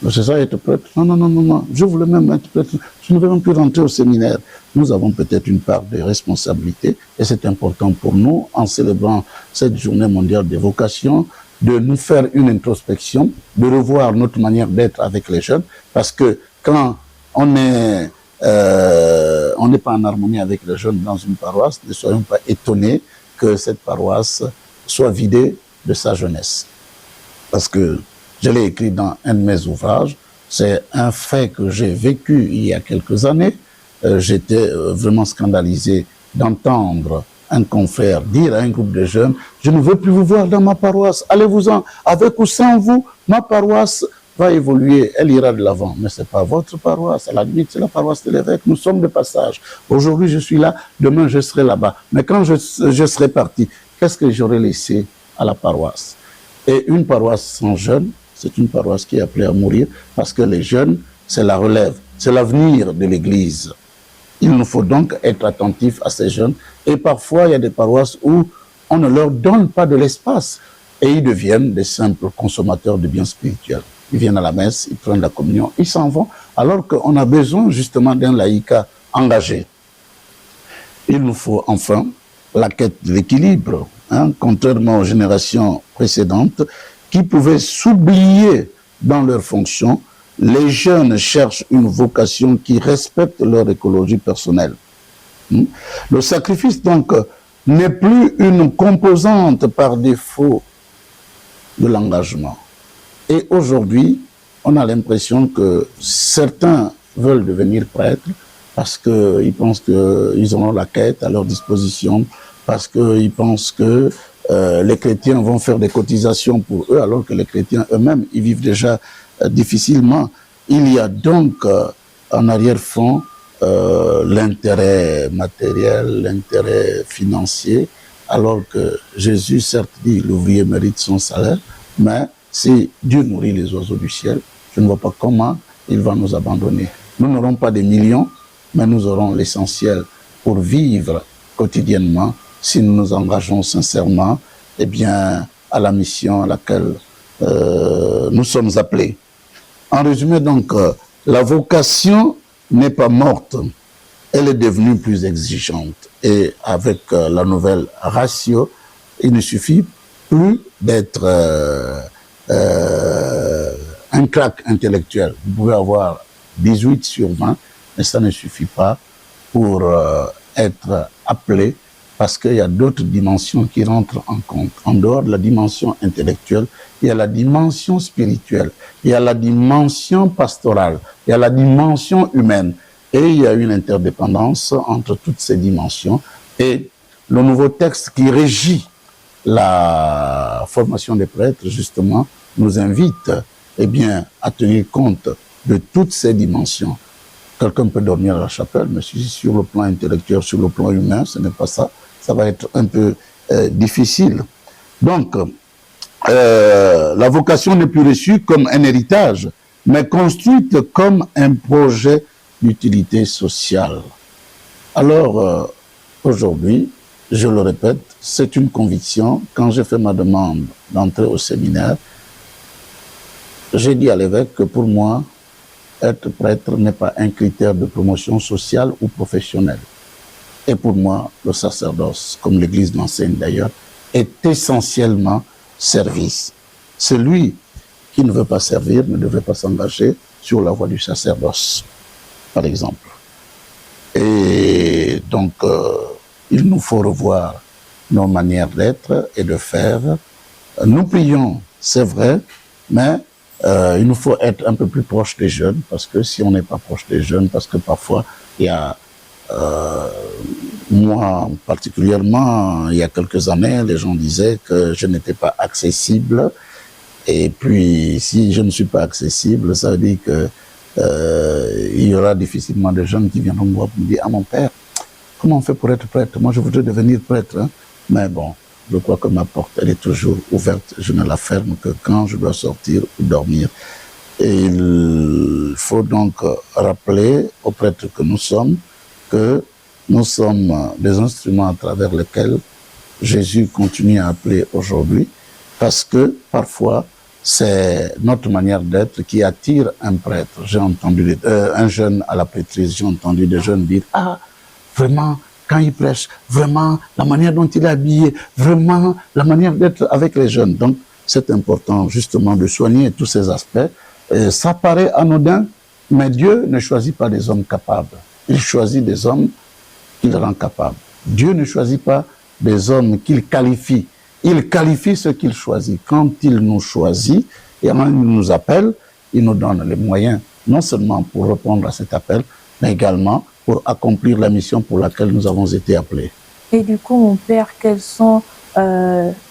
c'est ça être prêtre? Non, non, non, non, non, je voulais même être prêtre. Je ne vais même plus rentrer au séminaire. Nous avons peut-être une part de responsabilité et c'est important pour nous, en célébrant cette journée mondiale des vocations, de nous faire une introspection, de revoir notre manière d'être avec les jeunes, parce que quand on n'est pas en harmonie avec les jeunes dans une paroisse, ne soyons pas étonnés que cette paroisse soit vidée de sa jeunesse. Parce que je l'ai écrit dans un de mes ouvrages, c'est un fait que j'ai vécu il y a quelques années. J'étais vraiment scandalisé d'entendre un confrère dire à un groupe de jeunes, je ne veux plus vous voir dans ma paroisse, allez-vous-en, avec ou sans vous, ma paroisse va évoluer, elle ira de l'avant. Mais ce n'est pas votre paroisse, à la limite c'est la paroisse de l'évêque, nous sommes de passage. Aujourd'hui je suis là, demain je serai là-bas. Mais quand je serai parti, qu'est-ce que j'aurais laissé à la paroisse? Et une paroisse sans jeunes, c'est une paroisse qui est appelée à mourir, parce que les jeunes, c'est la relève, c'est l'avenir de l'Église. Il nous faut donc être attentifs à ces jeunes. Et parfois, il y a des paroisses où on ne leur donne pas de l'espace. Et ils deviennent des simples consommateurs de biens spirituels. Ils viennent à la messe, ils prennent la communion, ils s'en vont. Alors qu'on a besoin justement d'un laïcat engagé. Il nous faut enfin la quête de l'équilibre. Contrairement aux générations précédentes qui pouvaient s'oublier dans leurs fonctions, les jeunes cherchent une vocation qui respecte leur écologie personnelle. Le sacrifice, donc, n'est plus une composante par défaut de l'engagement. Et aujourd'hui, on a l'impression que certains veulent devenir prêtres parce qu'ils pensent qu'ils auront la quête à leur disposition, parce qu'ils pensent que les chrétiens vont faire des cotisations pour eux, alors que les chrétiens eux-mêmes, ils vivent déjà difficilement. Il y a donc en arrière-fond l'intérêt matériel, l'intérêt financier, alors que Jésus, certes, dit l'ouvrier mérite son salaire, mais si Dieu nourrit les oiseaux du ciel, je ne vois pas comment il va nous abandonner. Nous n'aurons pas des millions, mais nous aurons l'essentiel pour vivre quotidiennement si nous nous engageons sincèrement eh bien, à la mission à laquelle nous sommes appelés. En résumé, donc, la vocation n'est pas morte, elle est devenue plus exigeante. Et avec la nouvelle ratio, il ne suffit plus d'être un crack intellectuel. Vous pouvez avoir 18 sur 20, mais ça ne suffit pas pour être appelé, parce qu'il y a d'autres dimensions qui rentrent en compte. En dehors de la dimension intellectuelle, il y a la dimension spirituelle, il y a la dimension pastorale, il y a la dimension humaine. Et il y a une interdépendance entre toutes ces dimensions. Et le nouveau texte qui régit la formation des prêtres, justement, nous invite eh bien, à tenir compte de toutes ces dimensions. Quelqu'un peut dormir à la chapelle, mais si sur le plan intellectuel, sur le plan humain, ce n'est pas ça. Ça va être un peu difficile. Donc, la vocation n'est plus reçue comme un héritage, mais construite comme un projet d'utilité sociale. Alors, aujourd'hui, je le répète, c'est une conviction. Quand j'ai fait ma demande d'entrer au séminaire, j'ai dit à l'évêque que pour moi, être prêtre n'est pas un critère de promotion sociale ou professionnelle. Et pour moi, le sacerdoce, comme l'Église l'enseigne d'ailleurs, est essentiellement service. Celui qui ne veut pas servir ne devrait pas s'engager sur la voie du sacerdoce, par exemple. Et donc, il nous faut revoir nos manières d'être et de faire. Nous prions, c'est vrai, mais il nous faut être un peu plus proche des jeunes, parce que si on n'est pas proche des jeunes, parce que parfois, il y a, moi particulièrement, il y a quelques années, les gens disaient que je n'étais pas accessible. Et puis, si je ne suis pas accessible, ça veut dire que il y aura difficilement des jeunes qui viendront me voir pour me dire « Ah, mon père, comment on fait pour être prêtre? Moi, je voudrais devenir prêtre. Hein. » Mais bon, je crois que ma porte, elle est toujours ouverte. Je ne la ferme que quand je dois sortir ou dormir. Et il faut donc rappeler aux prêtres que nous sommes des instruments à travers lesquels Jésus continue à appeler aujourd'hui, parce que parfois, c'est notre manière d'être qui attire un prêtre. J'ai entendu un jeune à la prêtrise, j'ai entendu des jeunes dire « Ah, vraiment, quand il prêche, vraiment, la manière dont il est habillé, vraiment, la manière d'être avec les jeunes. » Donc, c'est important justement de soigner tous ces aspects. Ça paraît anodin, mais Dieu ne choisit pas des hommes capables. Il choisit des hommes qu'il rend capables. Dieu ne choisit pas des hommes qu'il qualifie. Il qualifie ceux qu'il choisit. Quand il nous choisit, et quand il nous appelle, il nous donne les moyens, non seulement pour répondre à cet appel, mais également pour accomplir la mission pour laquelle nous avons été appelés. Et du coup, mon père, quels sont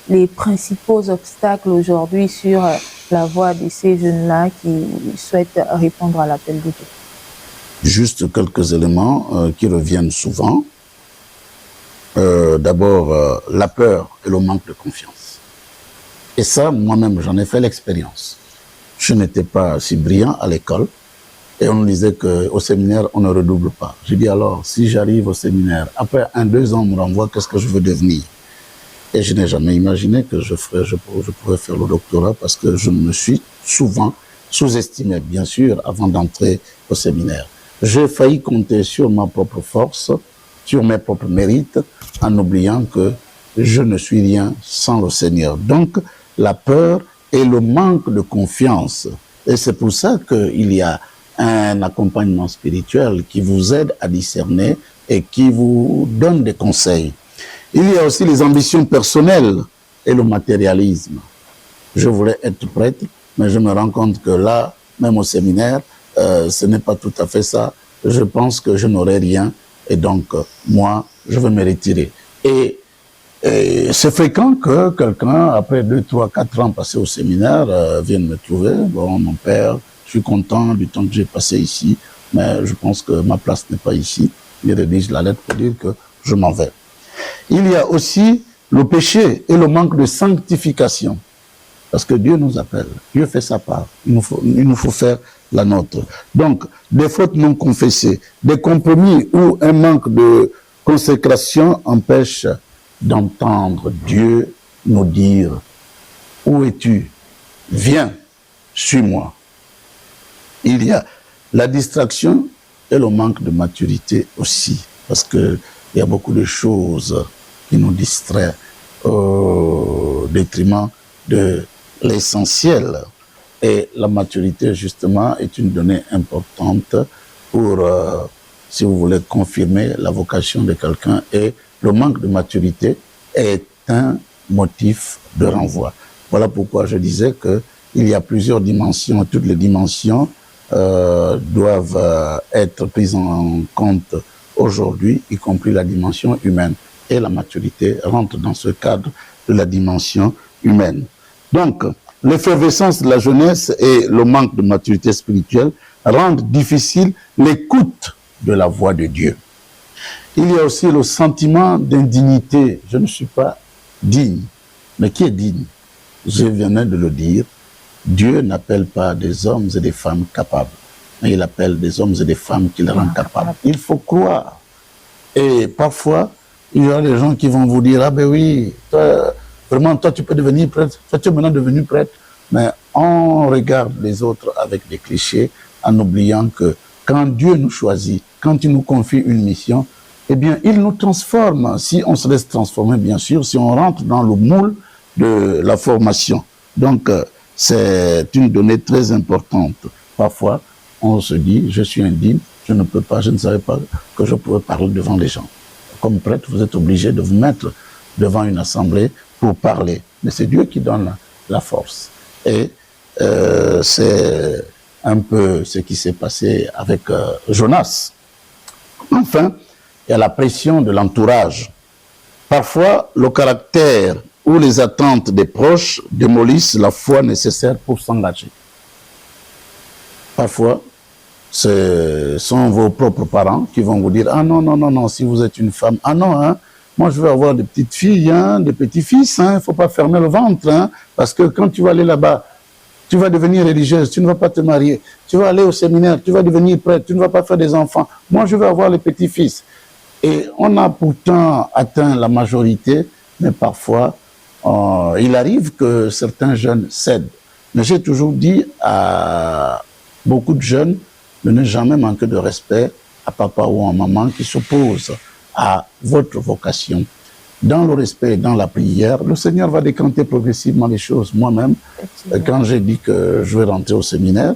les principaux obstacles aujourd'hui sur la voie de ces jeunes-là qui souhaitent répondre à l'appel de Dieu? Juste quelques éléments qui reviennent souvent. D'abord, la peur et le manque de confiance. Et ça, moi-même, j'en ai fait l'expérience. Je n'étais pas si brillant à l'école et on nous disait qu'au séminaire, on ne redouble pas. J'ai dit alors, si j'arrive au séminaire, après 1-2 ans, on me renvoie, qu'est-ce que je veux devenir? Et je n'ai jamais imaginé que je pourrais faire le doctorat parce que je me suis souvent sous-estimé, bien sûr, avant d'entrer au séminaire. J'ai failli compter sur ma propre force, sur mes propres mérites, en oubliant que je ne suis rien sans le Seigneur. Donc, la peur et le manque de confiance. Et c'est pour ça qu'il y a un accompagnement spirituel qui vous aide à discerner et qui vous donne des conseils. Il y a aussi les ambitions personnelles et le matérialisme. Je voulais être prêtre, mais je me rends compte que là, même au séminaire, ce n'est pas tout à fait ça. Je pense que je n'aurai rien. Et donc, moi, je vais me retirer. Et c'est fréquent que quelqu'un, après 2, 3, 4 ans passés au séminaire, vienne me trouver. Bon, mon père, je suis content du temps que j'ai passé ici, mais je pense que ma place n'est pas ici. Il rédige la lettre pour dire que je m'en vais. Il y a aussi le péché et le manque de sanctification. Parce que Dieu nous appelle, Dieu fait sa part, il nous faut faire la nôtre. Donc, des fautes non confessées, des compromis ou un manque de consécration empêchent d'entendre Dieu nous dire « Où es-tu? Viens, suis-moi ». Il y a la distraction et le manque de maturité aussi, parce qu'il y a beaucoup de choses qui nous distraient au détriment de l'essentiel. Et la maturité, justement, est une donnée importante pour, si vous voulez, confirmer la vocation de quelqu'un. Et le manque de maturité est un motif de renvoi. Voilà pourquoi je disais qu'il y a plusieurs dimensions. Toutes les dimensions doivent être prises en compte aujourd'hui, y compris la dimension humaine. Et la maturité rentre dans ce cadre de la dimension humaine. Donc, l'effervescence de la jeunesse et le manque de maturité spirituelle rendent difficile l'écoute de la voix de Dieu. Il y a aussi le sentiment d'indignité. Je ne suis pas digne. Mais qui est digne? Je venais de le dire. Dieu n'appelle pas des hommes et des femmes capables, mais il appelle des hommes et des femmes qu'il rend capables. Il faut croire. Et parfois, il y a des gens qui vont vous dire « Ah ben oui, vraiment, toi, tu peux devenir prêtre. Toi, tu es maintenant devenu prêtre. » Mais on regarde les autres avec des clichés en oubliant que quand Dieu nous choisit, quand il nous confie une mission, eh bien, il nous transforme. Si on se laisse transformer, bien sûr, si on rentre dans le moule de la formation. Donc, c'est une donnée très importante. Parfois, on se dit, je suis indigne, je ne peux pas, je ne savais pas que je pouvais parler devant les gens. Comme prêtre, vous êtes obligé de vous mettre devant une assemblée pour parler. Mais c'est Dieu qui donne la force. Et c'est un peu ce qui s'est passé avec Jonas. Enfin, il y a la pression de l'entourage. Parfois, le caractère ou les attentes des proches démolissent la foi nécessaire pour s'engager. Parfois, ce sont vos propres parents qui vont vous dire « Ah non, non, non, non, si vous êtes une femme, ah non, hein, moi je veux avoir des petites filles, hein, des petits-fils, il ne faut pas fermer le ventre, hein, parce que quand tu vas aller là-bas, tu vas devenir religieuse, tu ne vas pas te marier, tu vas aller au séminaire, tu vas devenir prêtre, tu ne vas pas faire des enfants. Moi je veux avoir les petits-fils. » Et on a pourtant atteint la majorité, mais parfois, il arrive que certains jeunes cèdent. Mais j'ai toujours dit à beaucoup de jeunes de ne jamais manquer de respect à papa ou à maman qui s'opposent à votre vocation. Dans le respect et dans la prière, le Seigneur va décanter progressivement les choses. Moi-même, quand j'ai dit que je vais rentrer au séminaire,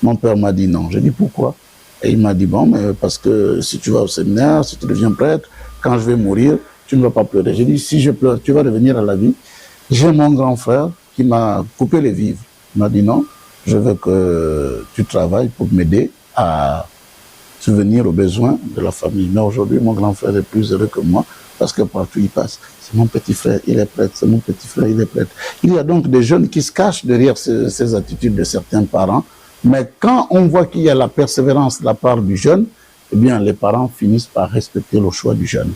mon père m'a dit non. J'ai dit pourquoi? Et il m'a dit bon, mais parce que si tu vas au séminaire, si tu deviens prêtre, quand je vais mourir, tu ne vas pas pleurer. J'ai dit si je pleure, tu vas revenir à la vie. J'ai mon grand frère qui m'a coupé les vivres. Il m'a dit non, je veux que tu travailles pour m'aider à subvenir aux besoins de la famille. Mais aujourd'hui, mon grand frère est plus heureux que moi parce que partout il passe, c'est mon petit frère, il est prêtre, c'est mon petit frère, il est prêtre. Il y a donc des jeunes qui se cachent derrière ces attitudes de certains parents, mais quand on voit qu'il y a la persévérance de la part du jeune, eh bien les parents finissent par respecter le choix du jeune.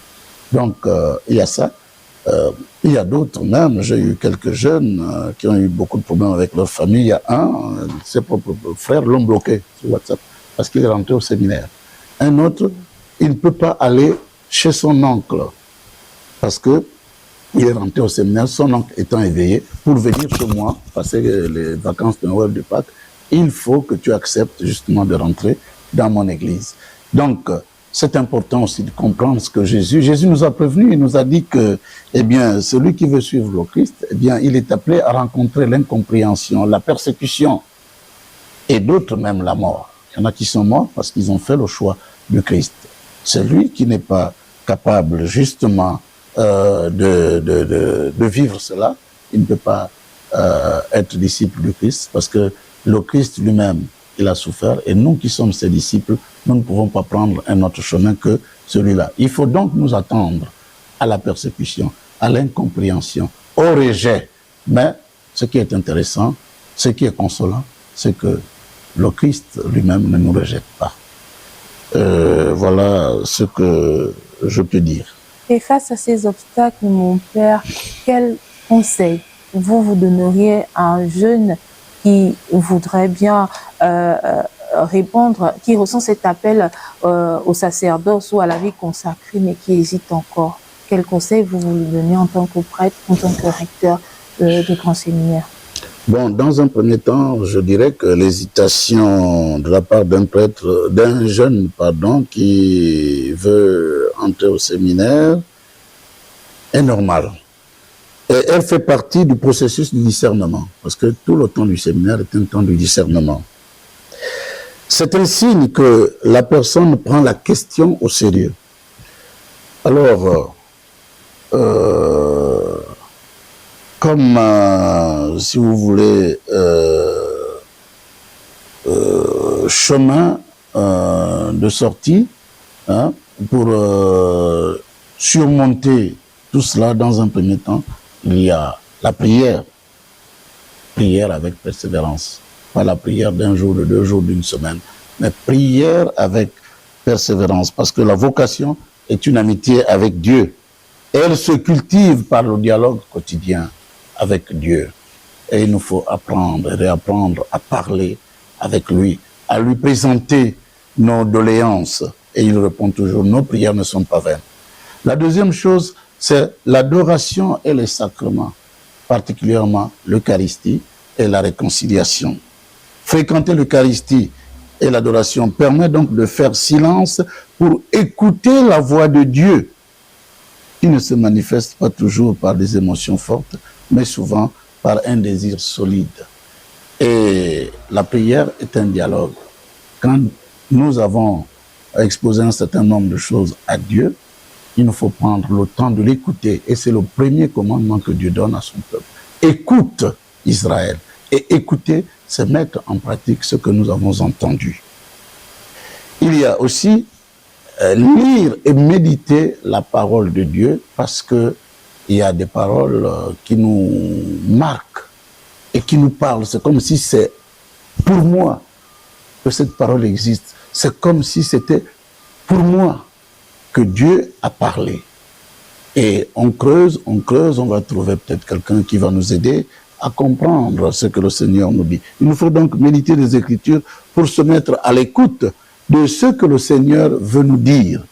Donc il y a ça. Il y a d'autres même, j'ai eu quelques jeunes qui ont eu beaucoup de problèmes avec leur famille. Il y a un, ses propres frères l'ont bloqué sur WhatsApp parce qu'il est rentré au séminaire. Un autre, il ne peut pas aller chez son oncle parce que il est rentré au séminaire, son oncle étant éveillé, pour venir chez moi, passer les vacances de Noël de Pâques, il faut que tu acceptes justement de rentrer dans mon église. Donc, c'est important aussi de comprendre ce que Jésus nous a prévenu, il nous a dit que, eh bien, celui qui veut suivre le Christ, eh bien, il est appelé à rencontrer l'incompréhension, la persécution, et d'autres même la mort. Il y en a qui sont morts parce qu'ils ont fait le choix du Christ. Celui qui n'est pas capable, justement, de vivre cela, il ne peut pas être disciple du Christ, parce que le Christ lui-même, il a souffert, et nous qui sommes ses disciples, nous ne pouvons pas prendre un autre chemin que celui-là. Il faut donc nous attendre à la persécution, à l'incompréhension, au rejet. Mais ce qui est intéressant, ce qui est consolant, c'est que le Christ lui-même ne nous rejette pas. Voilà ce que je peux dire. Et face à ces obstacles, mon père, quel conseil vous donneriez à un jeune qui voudrait bien répondre, qui ressent cet appel au sacerdoce ou à la vie consacrée, mais qui hésite encore? Quel conseil vous lui donnez en tant que prêtre, en tant que recteur de grand séminaire? Bon, dans un premier temps, je dirais que l'hésitation de la part d'un prêtre, d'un jeune, pardon, qui veut entrer au séminaire est normale. Et elle fait partie du processus du discernement, parce que tout le temps du séminaire est un temps du discernement. C'est un signe que la personne prend la question au sérieux. Alors, comme, si vous voulez, chemin de sortie, hein, pour surmonter tout cela dans un premier temps, il y a la prière. Prière avec persévérance. Pas la prière d'un jour, de 2 jours, d'une semaine, mais prière avec persévérance, parce que la vocation est une amitié avec Dieu. Et elle se cultive par le dialogue quotidien avec Dieu. Et il nous faut apprendre et réapprendre à parler avec lui, à lui présenter nos doléances. Et il répond toujours, nos prières ne sont pas vaines. La deuxième chose, c'est l'adoration et les sacrements, particulièrement l'Eucharistie et la réconciliation. Fréquenter l'Eucharistie et l'adoration permet donc de faire silence pour écouter la voix de Dieu, qui ne se manifeste pas toujours par des émotions fortes, mais souvent par un désir solide. Et la prière est un dialogue. Quand nous avons exposé un certain nombre de choses à Dieu, il nous faut prendre le temps de l'écouter. Et c'est le premier commandement que Dieu donne à son peuple. Écoute Israël. Et écouter, c'est mettre en pratique ce que nous avons entendu. Il y a aussi lire et méditer la parole de Dieu, parce que il y a des paroles qui nous marquent et qui nous parlent. C'est comme si c'est pour moi que cette parole existe. C'est comme si c'était pour moi que Dieu a parlé. Et on creuse, on va trouver peut-être quelqu'un qui va nous aider à comprendre ce que le Seigneur nous dit. Il nous faut donc méditer les Écritures pour se mettre à l'écoute de ce que le Seigneur veut nous dire.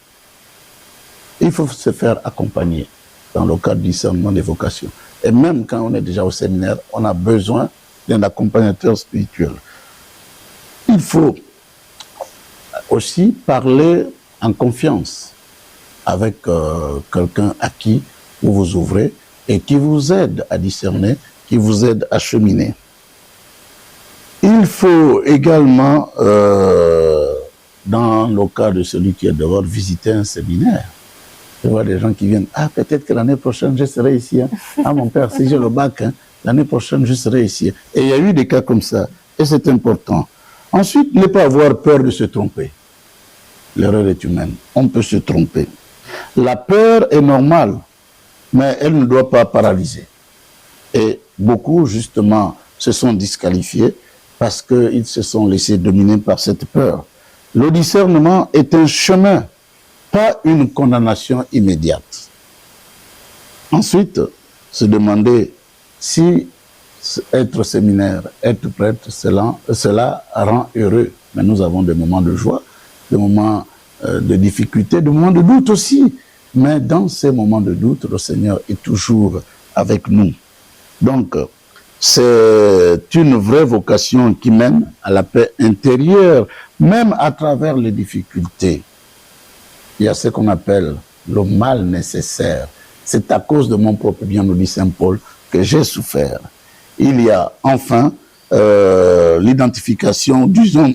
Il faut se faire accompagner dans le cadre du discernement des vocations. Et même quand on est déjà au séminaire, on a besoin d'un accompagnateur spirituel. Il faut aussi parler en confiance avec quelqu'un à qui vous vous ouvrez et qui vous aide à discerner, qui vous aide à cheminer. Il faut également, dans le cas de celui qui est dehors, visiter un séminaire. Je vois des gens qui viennent, ah, peut-être que l'année prochaine, je serai ici. Hein. Ah, mon père, si j'ai le bac, hein, l'année prochaine, je serai ici. Et il y a eu des cas comme ça, et c'est important. Ensuite, ne pas avoir peur de se tromper. L'erreur est humaine, on peut se tromper. La peur est normale, mais elle ne doit pas paralyser. Et beaucoup, justement, se sont disqualifiés parce qu'ils se sont laissés dominer par cette peur. Le discernement est un chemin, pas une condamnation immédiate. Ensuite, se demander si être séminaire, être prêtre, cela rend heureux. Mais nous avons des moments de joie, des moments de difficulté, des moments de doute aussi. Mais dans ces moments de doute, le Seigneur est toujours avec nous. Donc, c'est une vraie vocation qui mène à la paix intérieure, même à travers les difficultés. Il y a ce qu'on appelle le mal nécessaire. C'est à cause de mon propre bien, nous dit Saint Paul, que j'ai souffert. Il y a enfin l'identification, disons,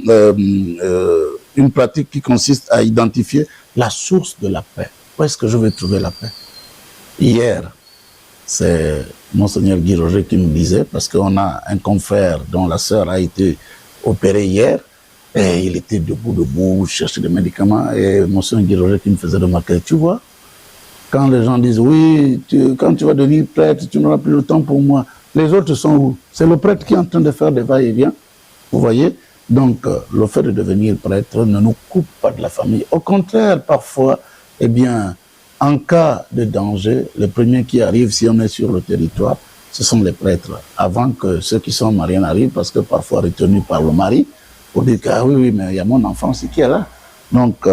une pratique qui consiste à identifier la source de la paix. Où est-ce que je vais trouver la paix? Hier, c'est Monseigneur Guy Roger qui nous disait, parce qu'on a un confrère dont la sœur a été opérée hier, et il était debout, chercher des médicaments, et Monseigneur Guy Roger qui me faisait remarquer, tu vois, quand les gens disent, oui, quand tu vas devenir prêtre, tu n'auras plus le temps pour moi. Les autres sont où? C'est le prêtre qui est en train de faire des va-et-vient, vous voyez? Donc, le fait de devenir prêtre ne nous coupe pas de la famille. Au contraire, parfois, eh bien, en cas de danger, les premiers qui arrivent, si on est sur le territoire, ce sont les prêtres, avant que ceux qui sont mariés n'arrivent, parce que parfois retenus par le mari, pour dire que, ah oui, mais il y a mon enfant aussi qui est là. Donc,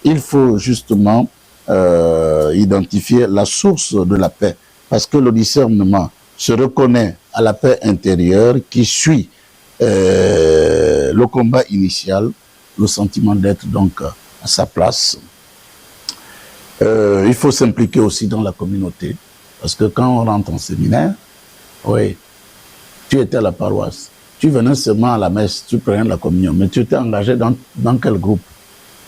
il faut justement identifier la source de la paix, parce que le discernement se reconnaît à la paix intérieure qui suit le combat initial, le sentiment d'être donc à sa place. Il faut s'impliquer aussi dans la communauté, parce que quand on rentre en séminaire, oui, tu étais à la paroisse, tu venais seulement à la messe, tu prenais la communion, mais tu étais engagé dans quel groupe?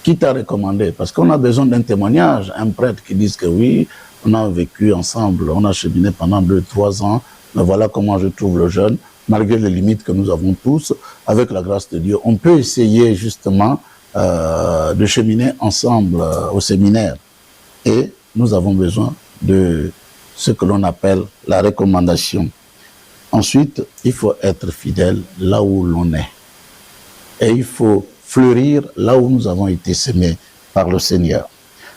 Qui t'a recommandé? Parce qu'on a besoin d'un témoignage, un prêtre qui dise que oui, on a vécu ensemble, on a cheminé pendant 2-3 ans, mais voilà comment je trouve le jeune, malgré les limites que nous avons tous, avec la grâce de Dieu, on peut essayer justement de cheminer ensemble au séminaire. Et nous avons besoin de ce que l'on appelle la recommandation. Ensuite, il faut être fidèle là où l'on est. Et il faut fleurir là où nous avons été semés par le Seigneur.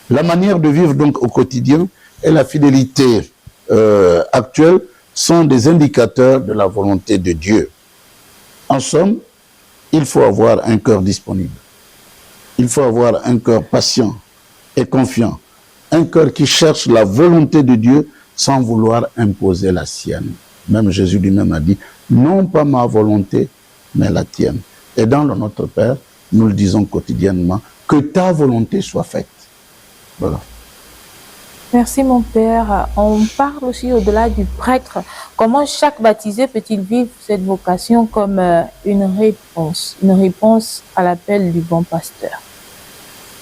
La manière de vivre donc au quotidien et la fidélité actuelle sont des indicateurs de la volonté de Dieu. En somme, il faut avoir un cœur disponible. Il faut avoir un cœur patient et confiant. Un cœur qui cherche la volonté de Dieu sans vouloir imposer la sienne. Même Jésus lui-même a dit, non pas ma volonté, mais la tienne. Et dans le Notre Père, nous le disons quotidiennement, que ta volonté soit faite. Voilà. Merci mon Père. On parle aussi au-delà du prêtre. Comment chaque baptisé peut-il vivre cette vocation comme une réponse à l'appel du bon pasteur?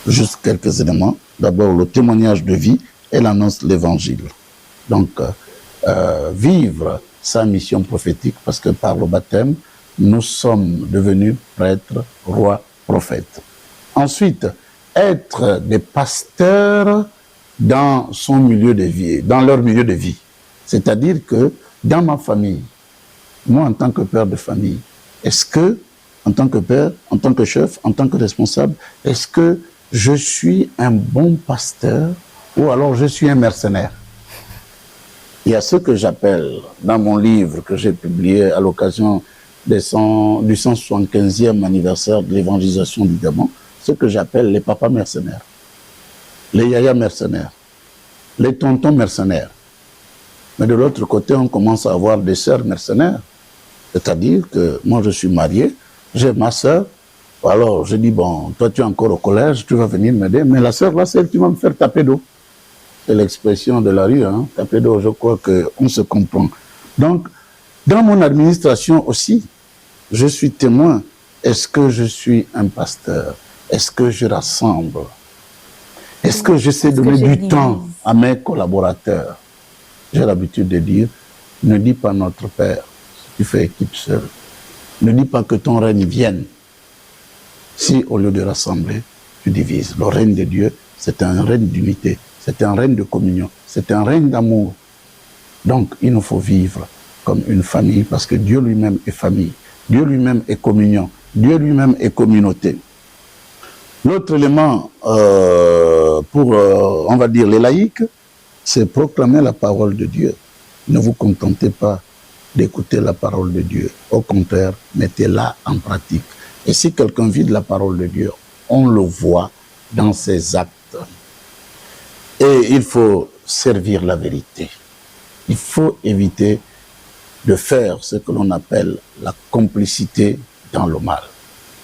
Juste quelques éléments. D'abord, le témoignage de vie et l'annonce de l'évangile. Donc, vivre sa mission prophétique, parce que par le baptême, nous sommes devenus prêtres, rois, prophètes. Ensuite, être des pasteurs dans son milieu de vie, dans leur milieu de vie. C'est-à-dire que dans ma famille, moi en tant que père de famille, est-ce que, en tant que père, en tant que chef, en tant que responsable, est-ce que je suis un bon pasteur ou alors je suis un mercenaire? Il y a ce que j'appelle, dans mon livre que j'ai publié à l'occasion du 175e anniversaire de l'évangélisation du Gabon, ce que j'appelle les papas mercenaires, les yaya mercenaires, les tontons mercenaires. Mais de l'autre côté, on commence à avoir des sœurs mercenaires. C'est-à-dire que moi, je suis marié, j'ai ma sœur, alors je dis, bon, toi tu es encore au collège, tu vas venir m'aider, mais la sœur là, c'est elle qui va me faire taper d'eau. C'est l'expression de la rue, hein, taper d'eau, je crois qu'on se comprend. Donc, dans mon administration aussi, je suis témoin. Est-ce que je suis un pasteur? Est-ce que je rassemble? Est-ce que j'essaie de donner du temps à mes collaborateurs? J'ai l'habitude de dire, ne dis pas notre Père, si tu fais équipe seule. Ne dis pas que ton règne vienne. Si au lieu de rassembler, tu divises. Le règne de Dieu, c'est un règne d'unité, c'est un règne de communion, c'est un règne d'amour. Donc, il nous faut vivre comme une famille, parce que Dieu lui-même est famille, Dieu lui-même est communion, Dieu lui-même est communauté. L'autre élément pour, on va dire, les laïcs, c'est proclamer la parole de Dieu. Ne vous contentez pas d'écouter la parole de Dieu. Au contraire, mettez-la en pratique. Et si quelqu'un vit de la parole de Dieu, on le voit dans ses actes. Et il faut servir la vérité. Il faut éviter de faire ce que l'on appelle la complicité dans le mal.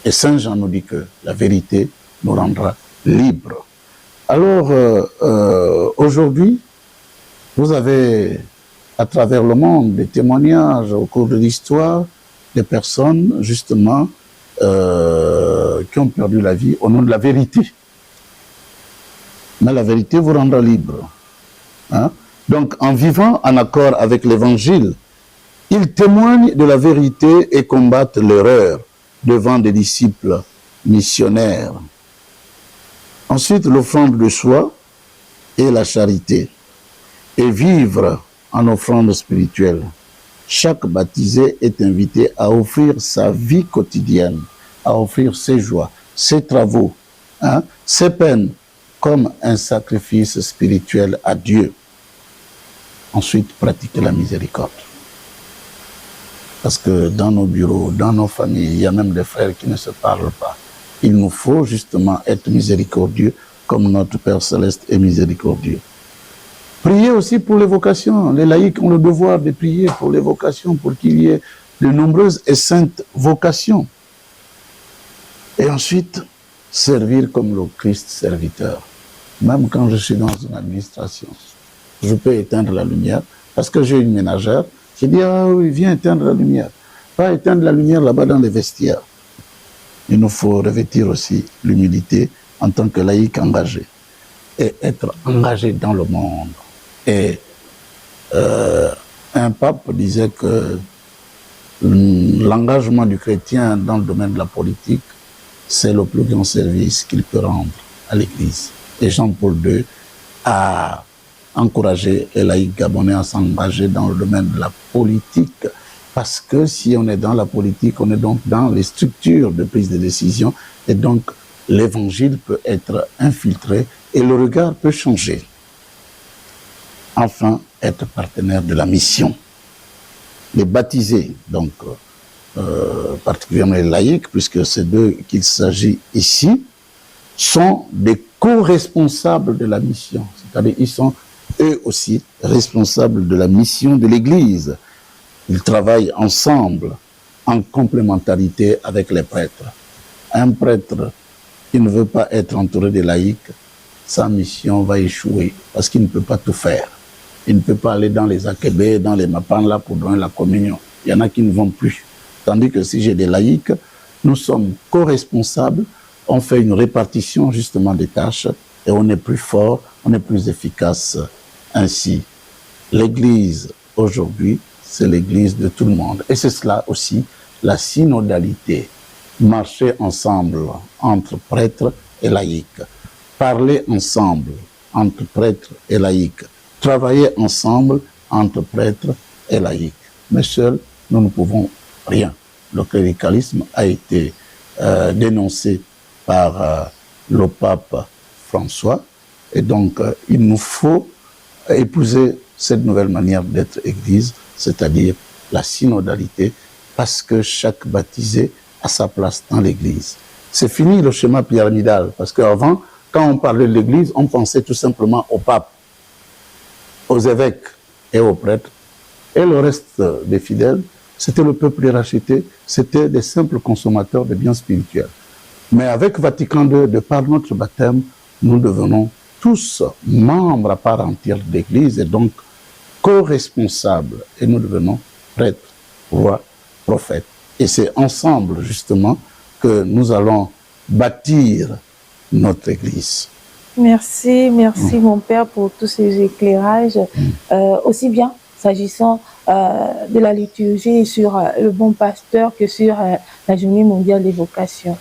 Et Saint Jean nous dit que la vérité nous rendra libres. Alors, aujourd'hui, vous avez, à travers le monde, des témoignages au cours de l'histoire, des personnes, justement, qui ont perdu la vie au nom de la vérité. Mais la vérité vous rendra libre. Hein? Donc, en vivant en accord avec l'Évangile, ils témoignent de la vérité et combattent l'erreur devant des disciples missionnaires. Ensuite, l'offrande de soi et la charité. Et vivre en offrande spirituelle. Chaque baptisé est invité à offrir sa vie quotidienne, à offrir ses joies, ses travaux, hein, ses peines, comme un sacrifice spirituel à Dieu. Ensuite, pratiquer la miséricorde. Parce que dans nos bureaux, dans nos familles, il y a même des frères qui ne se parlent pas. Il nous faut justement être miséricordieux comme notre Père Céleste est miséricordieux. Priez aussi pour les vocations. Les laïcs ont le devoir de prier pour les vocations, pour qu'il y ait de nombreuses et saintes vocations. Et ensuite, servir comme le Christ serviteur. Même quand je suis dans une administration, je peux éteindre la lumière parce que j'ai une ménagère. Je dis, ah oui, viens éteindre la lumière. Pas éteindre la lumière là-bas dans les vestiaires. Il nous faut revêtir aussi l'humilité en tant que laïc engagé. Et être engagé dans le monde. Et un pape disait que l'engagement du chrétien dans le domaine de la politique, c'est le plus grand service qu'il peut rendre à l'Église. Et Jean-Paul II a encouragé les laïcs gabonais à s'engager dans le domaine de la politique. Parce que si on est dans la politique, on est donc dans les structures de prise de décision. Et donc, l'évangile peut être infiltré et le regard peut changer. Enfin, être partenaire de la mission. Les baptisés, donc particulièrement les laïcs, puisque c'est d'eux qu'il s'agit ici, sont des co-responsables de la mission. C'est-à-dire ils sont eux aussi responsables de la mission de l'Église. Ils travaillent ensemble, en complémentarité avec les prêtres. Un prêtre qui ne veut pas être entouré de laïcs, sa mission va échouer parce qu'il ne peut pas tout faire. Il ne peut pas aller dans les akébés, dans les mapanlas pour donner la communion. Il y en a qui ne vont plus. Tandis que si j'ai des laïcs, nous sommes co-responsables, on fait une répartition justement des tâches et on est plus fort, on est plus efficace ainsi. L'Église aujourd'hui, c'est l'Église de tout le monde. Et c'est cela aussi, la synodalité. Marcher ensemble entre prêtres et laïcs. Parler ensemble entre prêtres et laïcs. Travailler ensemble entre prêtres et laïcs. Mais seuls, nous ne pouvons rien. Le cléricalisme a été dénoncé par le pape François. Et donc, il nous faut épouser cette nouvelle manière d'être Église, c'est-à-dire la synodalité, parce que chaque baptisé a sa place dans l'Église. C'est fini le schéma pyramidal, parce qu'avant, quand on parlait de l'Église, on pensait tout simplement au pape, aux évêques et aux prêtres. Et le reste des fidèles, c'était le peuple racheté, c'était des simples consommateurs de biens spirituels. Mais avec Vatican II, de par notre baptême, nous devenons tous membres à part entière de l'Église et donc co-responsables. Et nous devenons prêtres, rois, prophètes. Et c'est ensemble, justement, que nous allons bâtir notre Église. Merci, merci mon Père pour tous ces éclairages, aussi bien s'agissant de la liturgie sur le bon pasteur que sur la journée mondiale des vocations.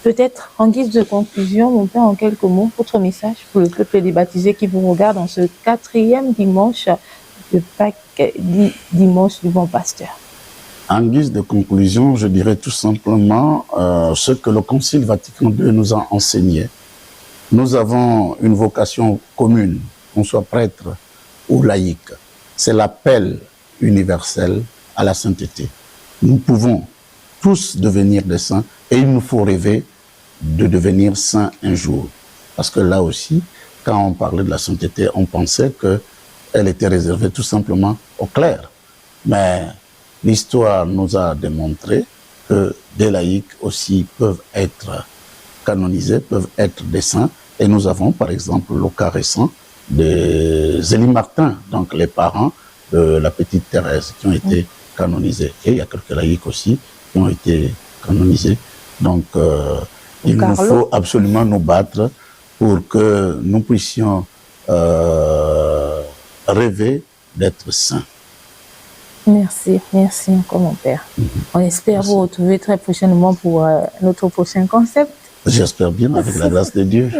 Peut-être en guise de conclusion, mon Père, en quelques mots, votre message pour le peuple des baptisés qui vous regarde en ce 4e dimanche de Pâques, dimanche du bon pasteur. En guise de conclusion, je dirais tout simplement ce que le Concile Vatican II nous a enseigné. Nous avons une vocation commune, qu'on soit prêtre ou laïque. C'est l'appel universel à la sainteté. Nous pouvons tous devenir des saints et il nous faut rêver de devenir saints un jour. Parce que là aussi, quand on parlait de la sainteté, on pensait qu'elle était réservée tout simplement aux clercs. Mais l'histoire nous a démontré que des laïcs aussi peuvent être canonisés, peuvent être des saints. Et nous avons par exemple le cas récent de Zélie Martin, donc les parents de la petite Thérèse qui ont été canonisés. Et il y a quelques laïcs aussi qui ont été canonisés. Donc il nous faut absolument nous battre pour que nous puissions rêver d'être saints. Merci, merci encore mon Père. On espère vous retrouver très prochainement pour notre prochain concept. J'espère bien, avec la grâce de Dieu.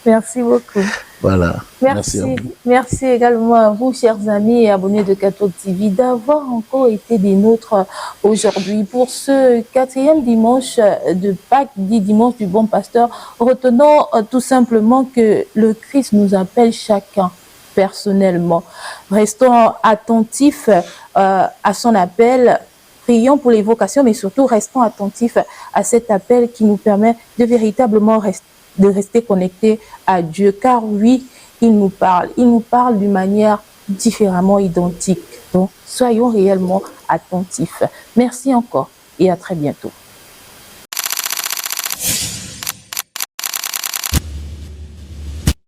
Merci beaucoup. Voilà. Merci. Merci également à vous, chers amis et abonnés de Cathode TV, d'avoir encore été des nôtres aujourd'hui pour ce 4e dimanche de Pâques, dit dimanche du bon pasteur. Retenons tout simplement que le Christ nous appelle chacun personnellement. Restons attentifs à son appel. Prions pour les vocations, mais surtout restons attentifs à cet appel qui nous permet de véritablement rester connectés à Dieu. Car oui, il nous parle d'une manière différemment identique. Donc, soyons réellement attentifs. Merci encore et à très bientôt.